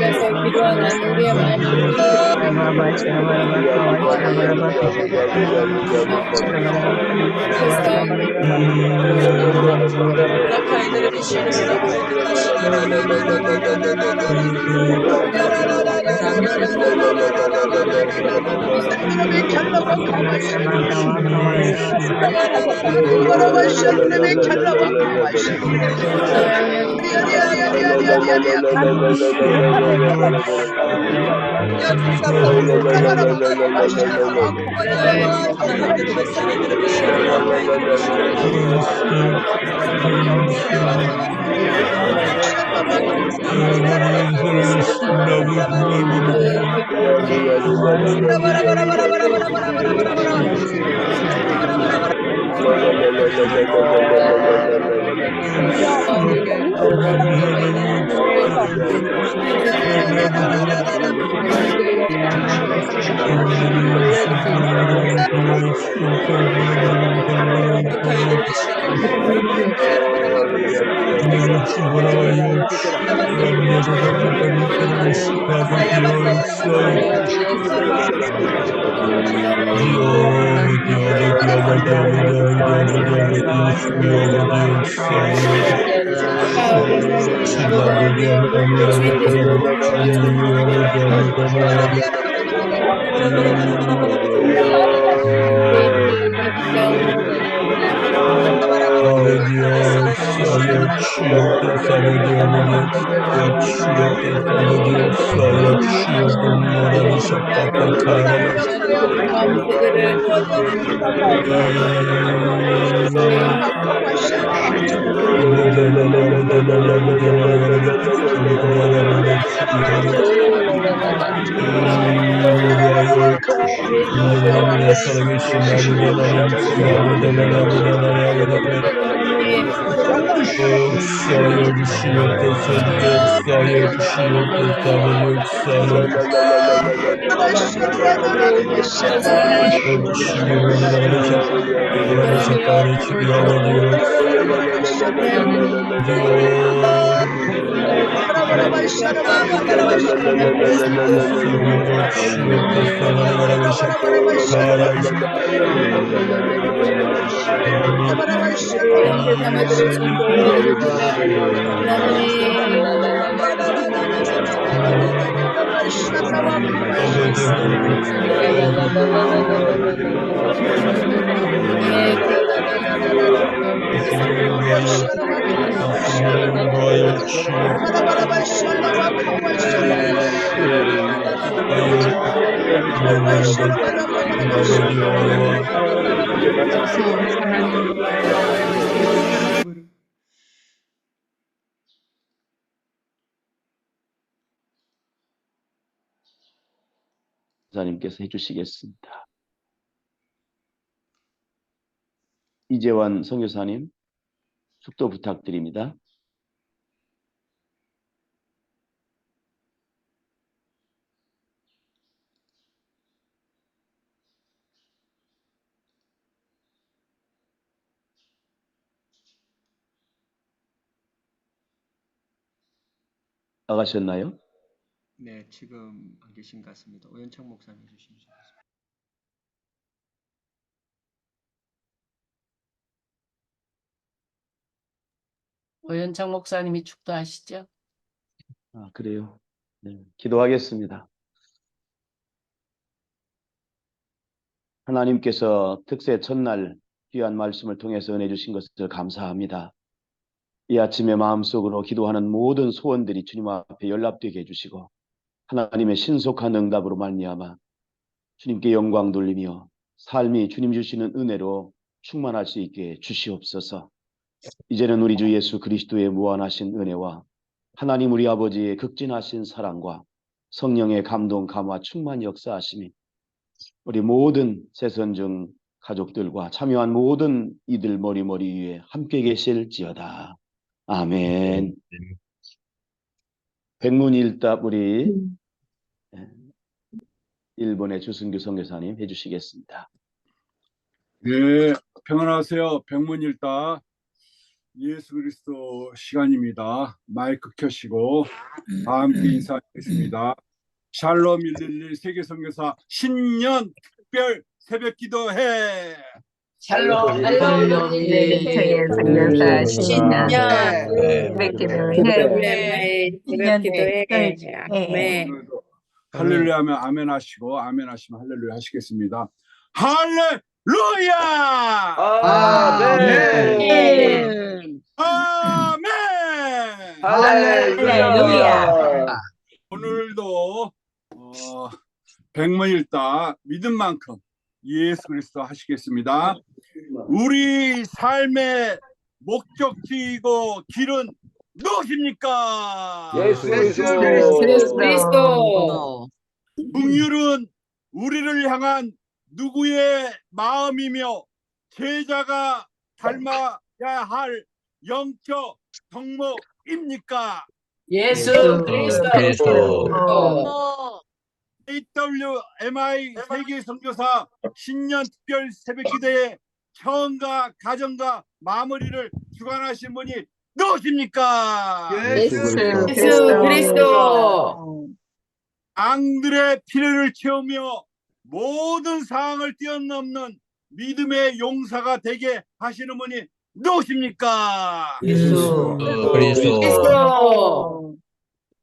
그래서 기도하는 우리의 마음을 선교사님께서 해주시겠습니다. 이재환 선교사님, 축도 부탁드립니다. 나가셨나요? 네, 지금 안 계신 것 같습니다. 오현창 목사님 해주시면 좋겠습니다. 오현창 목사님이 축도하시죠? 아, 그래요. 네, 기도하겠습니다. 하나님께서 특세 첫날 귀한 말씀을 통해서 은혜 주신 것을 감사합니다. 이 아침에 마음속으로 기도하는 모든 소원들이 주님 앞에 연락되게 해주시고 하나님의 신속한 응답으로 말미암아 주님께 영광 돌리며 삶이 주님 주시는 은혜로 충만할 수 있게 주시옵소서. 이제는 우리 주 예수 그리스도의 무한하신 은혜와 하나님 우리 아버지의 극진하신 사랑과 성령의 감동 감화 충만 역사하심이 우리 모든 새선정 가족들과 참여한 모든 이들 머리머리 위에 함께 계실지어다. 아멘. 백문일답 우리 일본의 주승규 선교사님 해주시겠습니다. 네, 평안하세요. 백문일답 예수 그리스도 시간입니다. 마이크 켜시고 다 함께 인사하겠습니다. 샬롬 111 세계선교사 신년 특별 새벽기도회. 샬롬. 세계 선교사 신년 새벽 기도회 네. 오늘도 할렐루야 하면 아멘 하시고 아멘 하시면 할렐루야 하시겠습니다. 할렐루야! 아멘. 아멘! 할렐루야. 오늘도 백문일답 믿음 만큼 예수 그리스도 하시겠습니다. 우리 삶의 목적지이고 길은 무엇입니까? 예수 그리스도. 긍휼은 우리를 향한 누구의 마음이며 제자가 닮아야 할 영적 덕목입니까? 예수 그리스도. AWMI 세계선교사 신년 특별 새벽기도회 처음과 가정과 마무리를 주관하신 분이 누구십니까? 예수 그리스도. 앙들의 필요를 채우며 모든 상황을 뛰어넘는 믿음의 용사가 되게 하시는 분이 누구십니까? 예수 그리스도.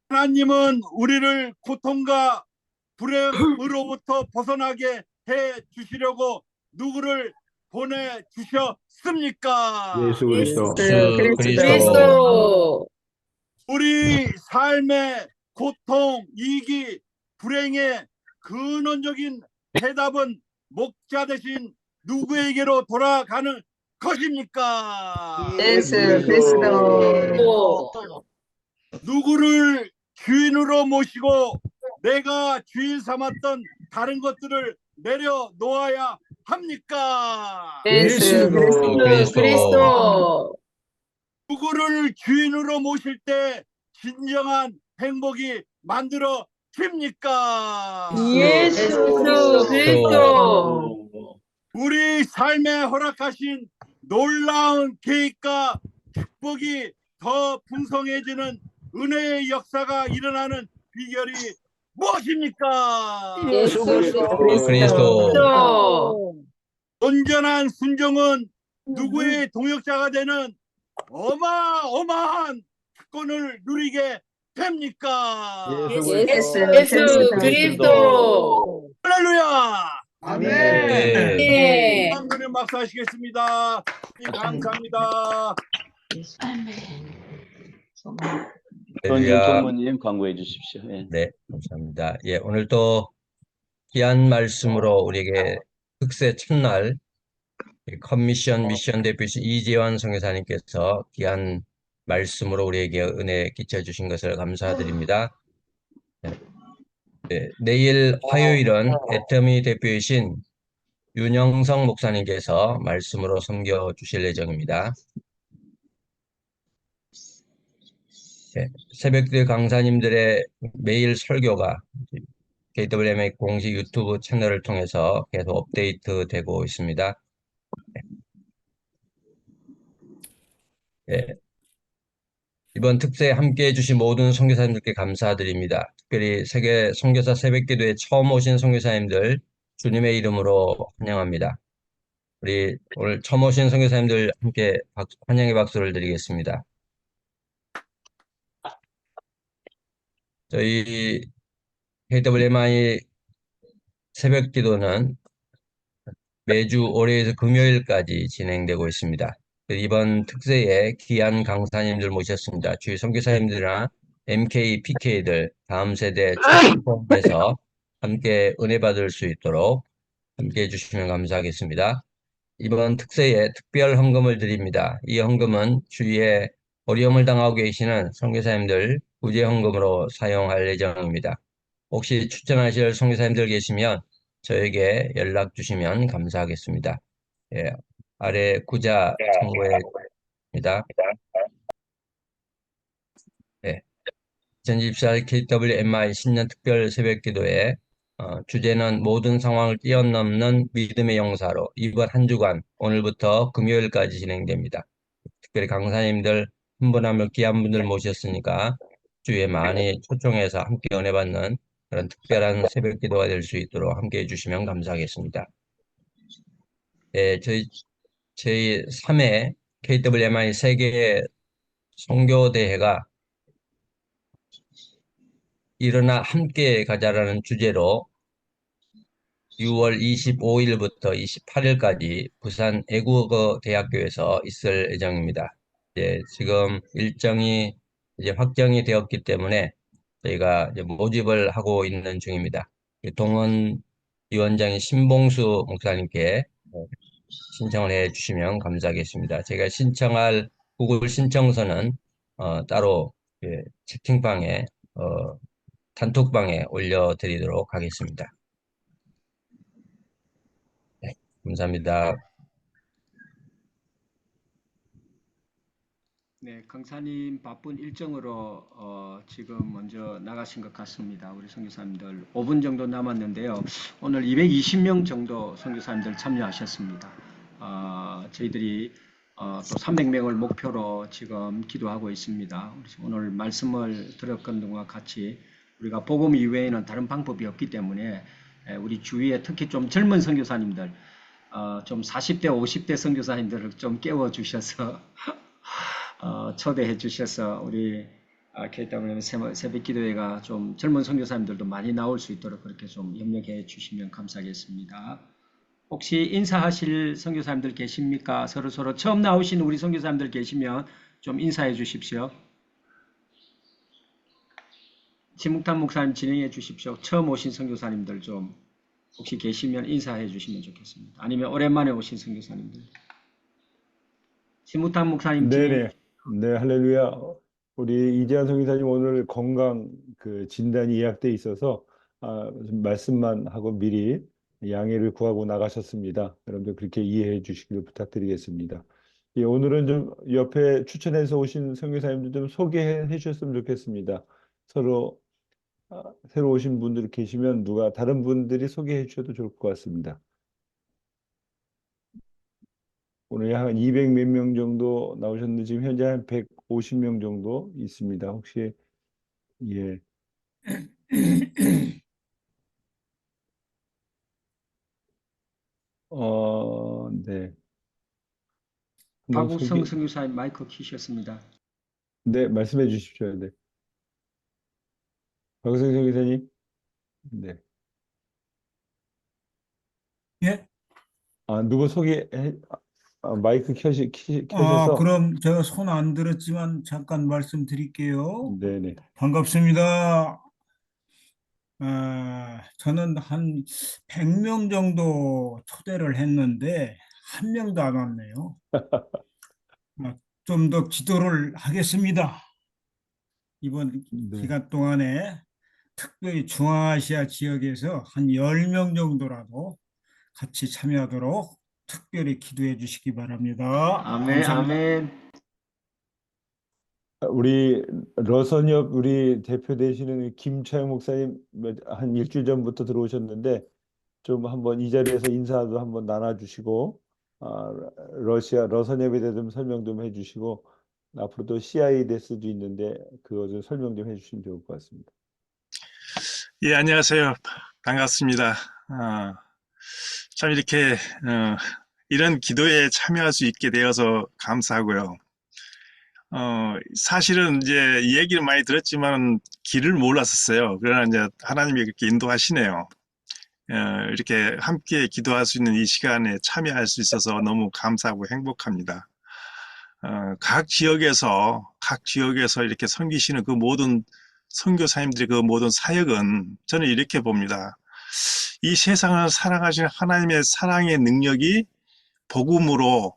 하나님은 우리를 고통과 불행으로부터 벗어나게 해 주시려고 누구를 보내주셨습니까? 예수 그리스도. 그리스도. 우리 삶의 고통, 이기, 불행의 근원적인 해답은 목자 대신 누구에게로 돌아가는 것입니까? 예수 그리스도. 누구를 주인으로 모시고 내가 주인 삼았던 다른 것들을 내려놓아야 합니까? 예수 그리스도. 누구를 주인으로 모실 때 진정한 행복이 만들어집니까? 예수 그리스도. 우리 삶에 허락하신 놀라운 계획과 축복이 더 풍성해지는 은혜의 역사가 일어나는 비결이 무엇입니까? 예수 그리스도. 온전한 순종은 누구의 동역자가 되는 어마어마한 특권을 누리게 됩니까? 예수 그리스도. 할렐루야! 네. 한번에 막사하시겠습니다. 감사합니다. 전일 총무님 광고해 주십시오. 예. 네, 감사합니다. 예, 오늘도 귀한 말씀으로 우리에게 특세 첫날 커미션 미션 대표이신 이재환 선교사님께서 귀한 말씀으로 우리에게 은혜 끼쳐 주신 것을 감사드립니다. 네. 내일 화요일은 애터미 대표이신 윤영성 목사님께서 말씀으로 섬겨 주실 예정입니다. 새벽기도 강사님들의 매일 설교가 KWMA 공식 유튜브 채널을 통해서 계속 업데이트 되고 있습니다. 이번 특세에 함께해 주신 모든 선교사님들께 감사드립니다. 특별히 세계 선교사 새벽기도에 처음 오신 선교사님들 주님의 이름으로 환영합니다. 우리 오늘 처음 오신 선교사님들 함께 환영의 박수를 드리겠습니다. 저희 KWMI 새벽기도는 매주 월요일에서 금요일까지 진행되고 있습니다. 이번 특세에 귀한 강사님들 모셨습니다. 주위 선교사님들이나 MK, PK들 다음 세대 축복에서 함께 은혜 받을 수 있도록 함께 해주시면 감사하겠습니다. 이번 특세에 특별 헌금을 드립니다. 이 헌금은 주위에 어려움을 당하고 계시는 선교사님들 구제 헌금으로 사용할 예정입니다. 혹시 추천하실 선교사님들 계시면 저에게 연락 주시면 감사하겠습니다. 아래 구자 참고해 니다. 2024 KWMI 신년 특별 새벽 기도회 주제는 모든 상황을 뛰어넘는 믿음의 용사로 이번 한 주간 오늘부터 금요일까지 진행됩니다. 특별히 강사님들 한 분 한 분 귀한 분들 모셨으니까 주에 많이 초청해서 함께 은혜 받는 그런 특별한 새벽 기도가 될 수 있도록 함께 해주시면 감사하겠습니다. 저희 3회 KWMI 세계 선교대회가 일어나 함께 가자라는 주제로 6월 25일부터 28일까지 부산 애국어대학교에서 있을 예정입니다. 지금 일정이 이제 확정이 되었기 때문에 저희가 이제 모집을 하고 있는 중입니다. 동원 위원장인 신봉수 목사님께 신청을 해 주시면 감사하겠습니다. 제가 신청할 구글 신청서는 따로 채팅방에 단톡방에 올려드리도록 하겠습니다. 네, 감사합니다. 네, 강사님 바쁜 일정으로 지금 먼저 나가신 것 같습니다. 우리 선교사님들 5분 정도 남았는데요. 오늘 220명 정도 선교사님들 참여하셨습니다. 저희들이 또 300명을 목표로 지금 기도하고 있습니다. 오늘 말씀을 들었건 것과 같이 우리가 복음 이외에는 다른 방법이 없기 때문에 우리 주위에 특히 좀 젊은 선교사님들, 좀 40대, 50대 선교사님들을 좀 깨워주셔서 초대해 주셔서 우리 KWM 새벽 기도회가 좀 젊은 선교사님들도 많이 나올 수 있도록 그렇게 좀 협력해 주시면 감사하겠습니다. 혹시 인사하실 선교사님들 계십니까? 서로 처음 나오신 우리 선교사님들 계시면 좀 인사해 주십시오. 지묵탄 목사님 진행해 주십시오. 처음 오신 선교사님들 좀 혹시 계시면 인사해 주시면 좋겠습니다. 아니면 오랜만에 오신 선교사님들. 지묵탄 목사님 네네. 네, 할렐루야. 우리 이재한 선교사님 오늘 건강 진단이 예약돼 있어서 말씀만 하고 미리 양해를 구하고 나가셨습니다. 여러분들 그렇게 이해해 주시길 부탁드리겠습니다. 오늘은 좀 옆에 추천해서 오신 선교사님들 좀 소개해 주셨으면 좋겠습니다. 서로 새로 오신 분들 계시면 다른 분들이 소개해 주셔도 좋을 것 같습니다. 오늘 한 200 몇 명 정도 나오셨는데 지금 현재 한 150명 정도 있습니다. 혹시 네. 박우성 선교사님 마이크 켜셨습니다. 네, 말씀해 주십시오. 네. 박우성 선교사님. 네. 예? 누구 마이크 켜셔서. 그럼 제가 손 안 들었지만 잠깐 말씀드릴게요. 네네. 반갑습니다. 저는 한 100명 정도 초대를 했는데 한 명도 안 왔네요. 좀 더 기도를 하겠습니다. 이번 기간 동안에 특별히 중앙아시아 지역에서 한 10명 정도라도 같이 참여하도록 특별히 기도해 주시기 바랍니다. 아멘, 감사합니다. 아멘. 우리 러선협 우리 대표 되시는 김차영 목사님 한 일주일 전부터 들어오셨는데 좀 한번 이 자리에서 인사도 한번 나눠주시고 러시아 러선협에 대해서 좀 설명 좀 해주시고 앞으로도 CIDS도 있는데 그거 좀 설명 좀 해주시면 좋을 것 같습니다. 예, 안녕하세요. 반갑습니다. 참 이렇게 이런 기도에 참여할 수 있게 되어서 감사하고요. 사실은 이제 얘기를 많이 들었지만 길을 몰랐었어요. 그러나 이제 하나님이 그렇게 인도하시네요. 이렇게 함께 기도할 수 있는 이 시간에 참여할 수 있어서 너무 감사하고 행복합니다. 각 지역에서 이렇게 섬기시는 그 모든 선교사님들의 그 모든 사역은 저는 이렇게 봅니다. 이 세상을 사랑하시는 하나님의 사랑의 능력이 복음으로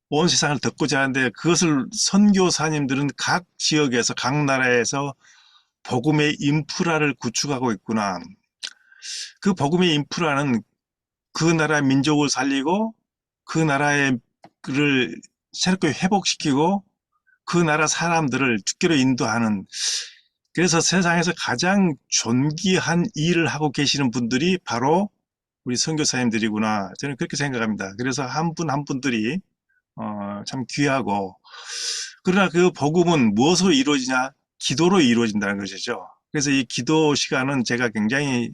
온 세상을 덮고자 하는데 그것을 선교사님들은 각 지역에서 각 나라에서 복음의 인프라를 구축하고 있구나. 그 복음의 인프라는 그 나라 민족을 살리고 그 나라의 그를 새롭게 회복시키고 그 나라 사람들을 주께로 인도하는, 그래서 세상에서 가장 존귀한 일을 하고 계시는 분들이 바로 우리 선교사님들이구나. 저는 그렇게 생각합니다. 그래서 한 분 한 분들이 참 귀하고, 그러나 그 복음은 무엇으로 이루어지냐? 기도로 이루어진다는 것이죠. 그래서 이 기도 시간은 제가 굉장히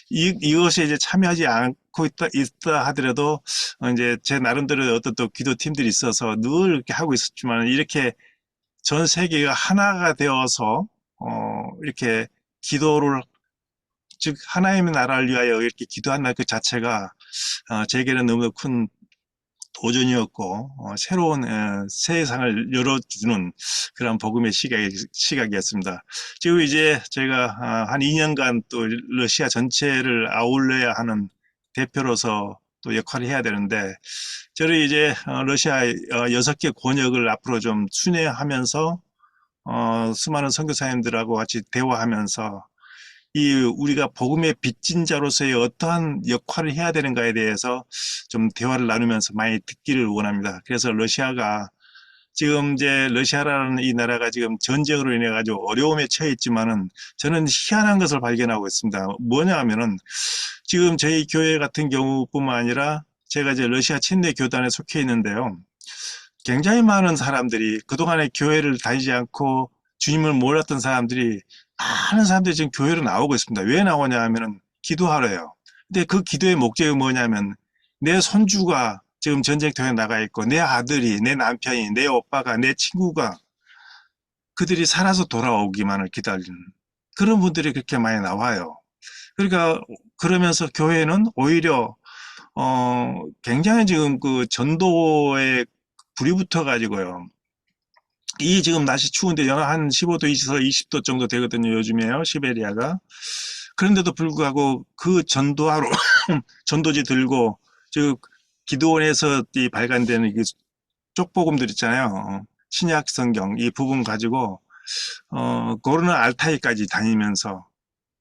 이것에 이제 참여하지 않고 있다 하더라도 이제 제 나름대로 어떤 또 기도 팀들이 있어서 늘 이렇게 하고 있었지만, 이렇게 전 세계가 하나가 되어서 이렇게 기도를, 즉 하나님의 나라를 위하여 이렇게 기도한다는 그 자체가 제게는 너무 큰 도전이었고 새로운 세상을 열어주는 그런 복음의 시각이었습니다. 지금 이제 제가 한 2년간 또 러시아 전체를 아울러야 하는 대표로서 또 역할을 해야 되는데, 저를 이제 러시아 6개 권역을 앞으로 좀 순회하면서 수많은 선교사님들하고 같이 대화하면서 이 우리가 복음의 빚진 자로서의 어떠한 역할을 해야 되는가에 대해서 좀 대화를 나누면서 많이 듣기를 원합니다. 그래서 러시아가 지금 이제 러시아라는 이 나라가 지금 전쟁으로 인해 가지고 어려움에 처해 있지만은 저는 희한한 것을 발견하고 있습니다. 뭐냐 하면은 지금 저희 교회 같은 경우뿐만 아니라 제가 이제 러시아 침례 교단에 속해 있는데요. 굉장히 많은 사람들이 그동안에 교회를 다니지 않고 주님을 몰랐던 사람들이, 많은 사람들이 지금 교회로 나오고 있습니다. 왜 나오냐 하면은 기도하러요. 근데 그 기도의 목적이 뭐냐면, 내 손주가 지금 전쟁터에 나가 있고, 내 아들이, 내 남편이, 내 오빠가, 내 친구가, 그들이 살아서 돌아오기만을 기다리는 그런 분들이 그렇게 많이 나와요. 그러니까 그러면서 교회는 오히려 굉장히 지금 그 전도에 불이 붙어 가지고요. 이 지금 날씨 추운데 영하 한 15도에서 20도 정도 되거든요. 요즘에요. 시베리아가. 그런데도 불구하고 그 전도하러 전도지 들고 즉 기도원에서 이 발간되는 이 쪽복음들 있잖아요. 신약 성경 이 부분 가지고 고르는 알타이까지 다니면서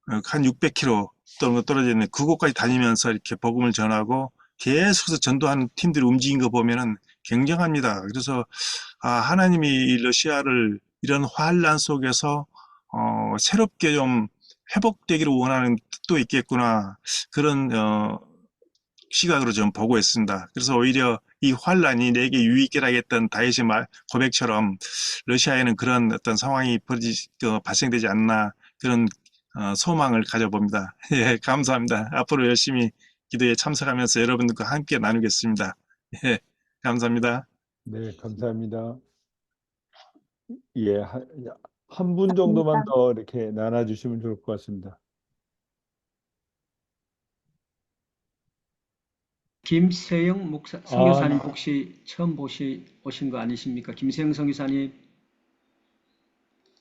한 600km 떨어져 있는 그곳까지 다니면서 이렇게 복음을 전하고 계속해서 전도하는 팀들이 움직인 거 보면은 굉장합니다. 그래서 하나님이 이 러시아를 이런 환란 속에서 새롭게 좀 회복되기를 원하는 뜻도 있겠구나, 그런 시각으로 좀 보고 있습니다. 그래서 오히려 이 환란이 내게 유익이라 했던 다윗의 고백처럼 러시아에는 그런 어떤 상황이 발생되지 않나, 그런 소망을 가져봅니다. 예, 감사합니다. 앞으로 열심히 기도에 참석하면서 여러분들과 함께 나누겠습니다. 예, 감사합니다. 네, 감사합니다. 예, 한 분 정도만 더 이렇게 나눠주시면 좋을 것 같습니다. 김세영 목사, 선교사님 혹시 처음 오신 거 아니십니까? 김세영 선교사님.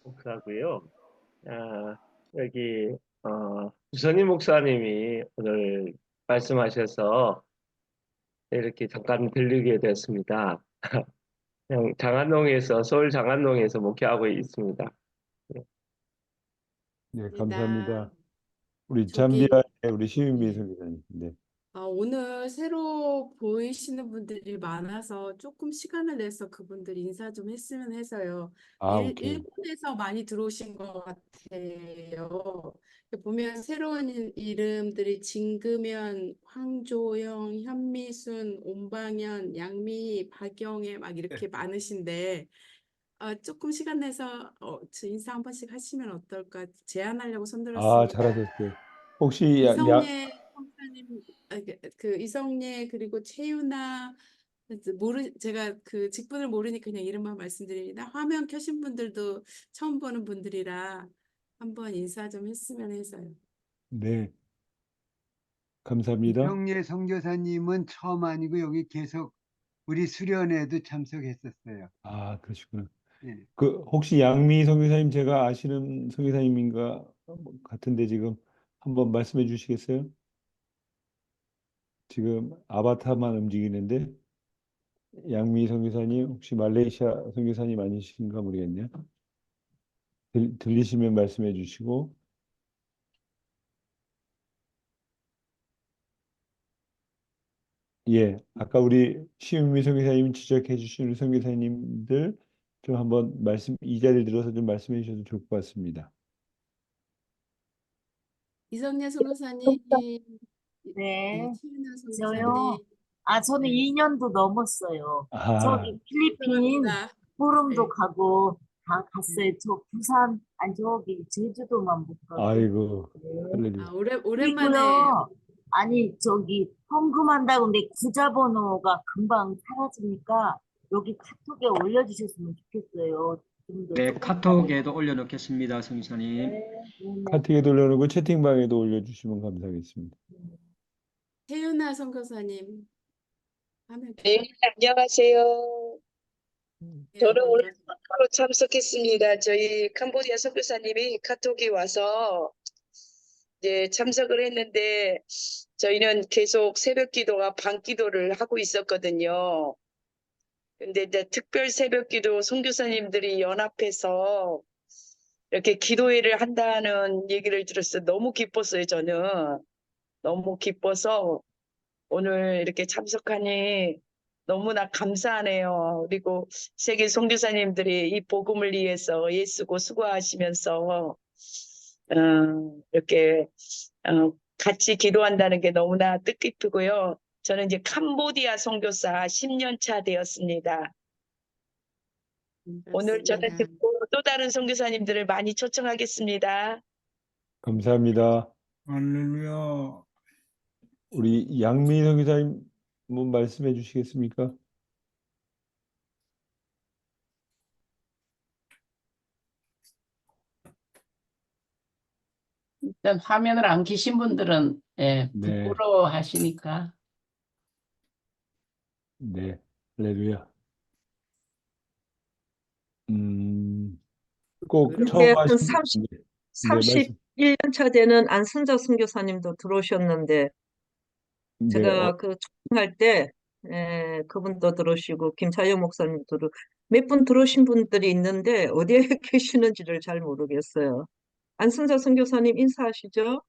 목사고요. 여기 주선임 목사님이 오늘 말씀하셔서 이렇게 잠깐 들리게 됐습니다. 그냥 장안동에서, 서울 장안동에서 목회하고 있습니다. 네, 입니다. 감사합니다. 우리 저기 잠비아의 우리 시윤미 네. 선교사님. 네. 오늘 새로 보이시는 분들이 많아서 조금 시간을 내서 그분들 인사 좀 했으면 해서요. 오케이. 일본에서 많이 들어오신 것 같아요. 보면 새로운 이름들이 진금현, 황조영, 현미순, 온방현, 양미, 박영애 막 이렇게 많으신데 조금 시간 내서 저 인사 한 번씩 하시면 어떨까 제안하려고 손들었습니다. 잘하셨어요. 혹시 이성예 선생님, 이성예 그리고 최유나 제가 그 직분을 모르니까 그냥 이름만 말씀드립니다. 화면 켜신 분들도 처음 보는 분들이라 한번 인사 좀 했으면 해서요. 네, 감사합니다. 이성예 선교사님은 처음 아니고 여기 계속 우리 수련회도 참석했었어요. 그러시구나. 예. 혹시 양미 선교사님 제가 아시는 선교사님인가 같은데 지금 한번 말씀해 주시겠어요? 지금 아바타만 움직이는데 양미 선교사님 혹시 말레이시아 선교사님 아니신가 모르겠네요. 들리시면 말씀해 주시고. 예, 아까 우리 시은미 선교사님 지적해 주신 선교사님들 좀 한번 이 자리를 들어서 좀 말씀해 주셔도 좋을 것 같습니다. 이성예 선교사님, 네, 최유나 저요. 선교사님, 저는 네, 2년도 넘었어요. 저기 필리핀 감사합니다. 포럼도 네. 가고 다 갔어요. 저 부산, 저기 제주도만 못 가고. 아이고, 네. 할렐루야. 오랜만에 그리고요. 저기 헌금한다고 근데 계좌번호가 금방 사라지니까 여기 카톡에 올려주셨으면 좋겠어요. 좀더 네, 조금 카톡에도 올려놓겠습니다, 선교사님. 카톡에도 올려놓고 채팅방에도 올려주시면 감사하겠습니다. 최유나 선교사님 화면 네, 안녕하세요. 저는 오늘 바로 참석했습니다. 저희 캄보디아 선교사님이 카톡이 와서 이제 참석을 했는데 저희는 계속 새벽 기도와 밤 기도를 하고 있었거든요. 근데 이제 특별 새벽 기도 선교사님들이 연합해서 이렇게 기도회를 한다는 얘기를 들었어요. 너무 기뻤어요, 저는. 너무 기뻐서 오늘 이렇게 참석하니 너무나 감사하네요. 그리고 세계 선교사님들이 이 복음을 위해서 애쓰고 수고하시면서 이렇게 같이 기도한다는 게 너무나 뜻깊고요. 저는 이제 캄보디아 선교사 10년 차 되었습니다. 오늘 저는 듣고 또 다른 선교사님들을 많이 초청하겠습니다. 감사합니다. 할렐루야. 우리 양미 선교사님 한번 말씀해 주시겠습니까? 일단 화면을 안 켜신 분들은 네, 부끄러워 하시니까. 네, 할렐루야. 꼭 처음 한 하신 31년 차 되는 안순자 선교사님도 들어오셨는데 제가 그 초청할 때 그분도 들어오시고 김차영 목사님도 몇 분 들어오신 분들이 있는데 어디에 계시는지를 잘 모르겠어요. 안순자 선교사님 인사하시죠?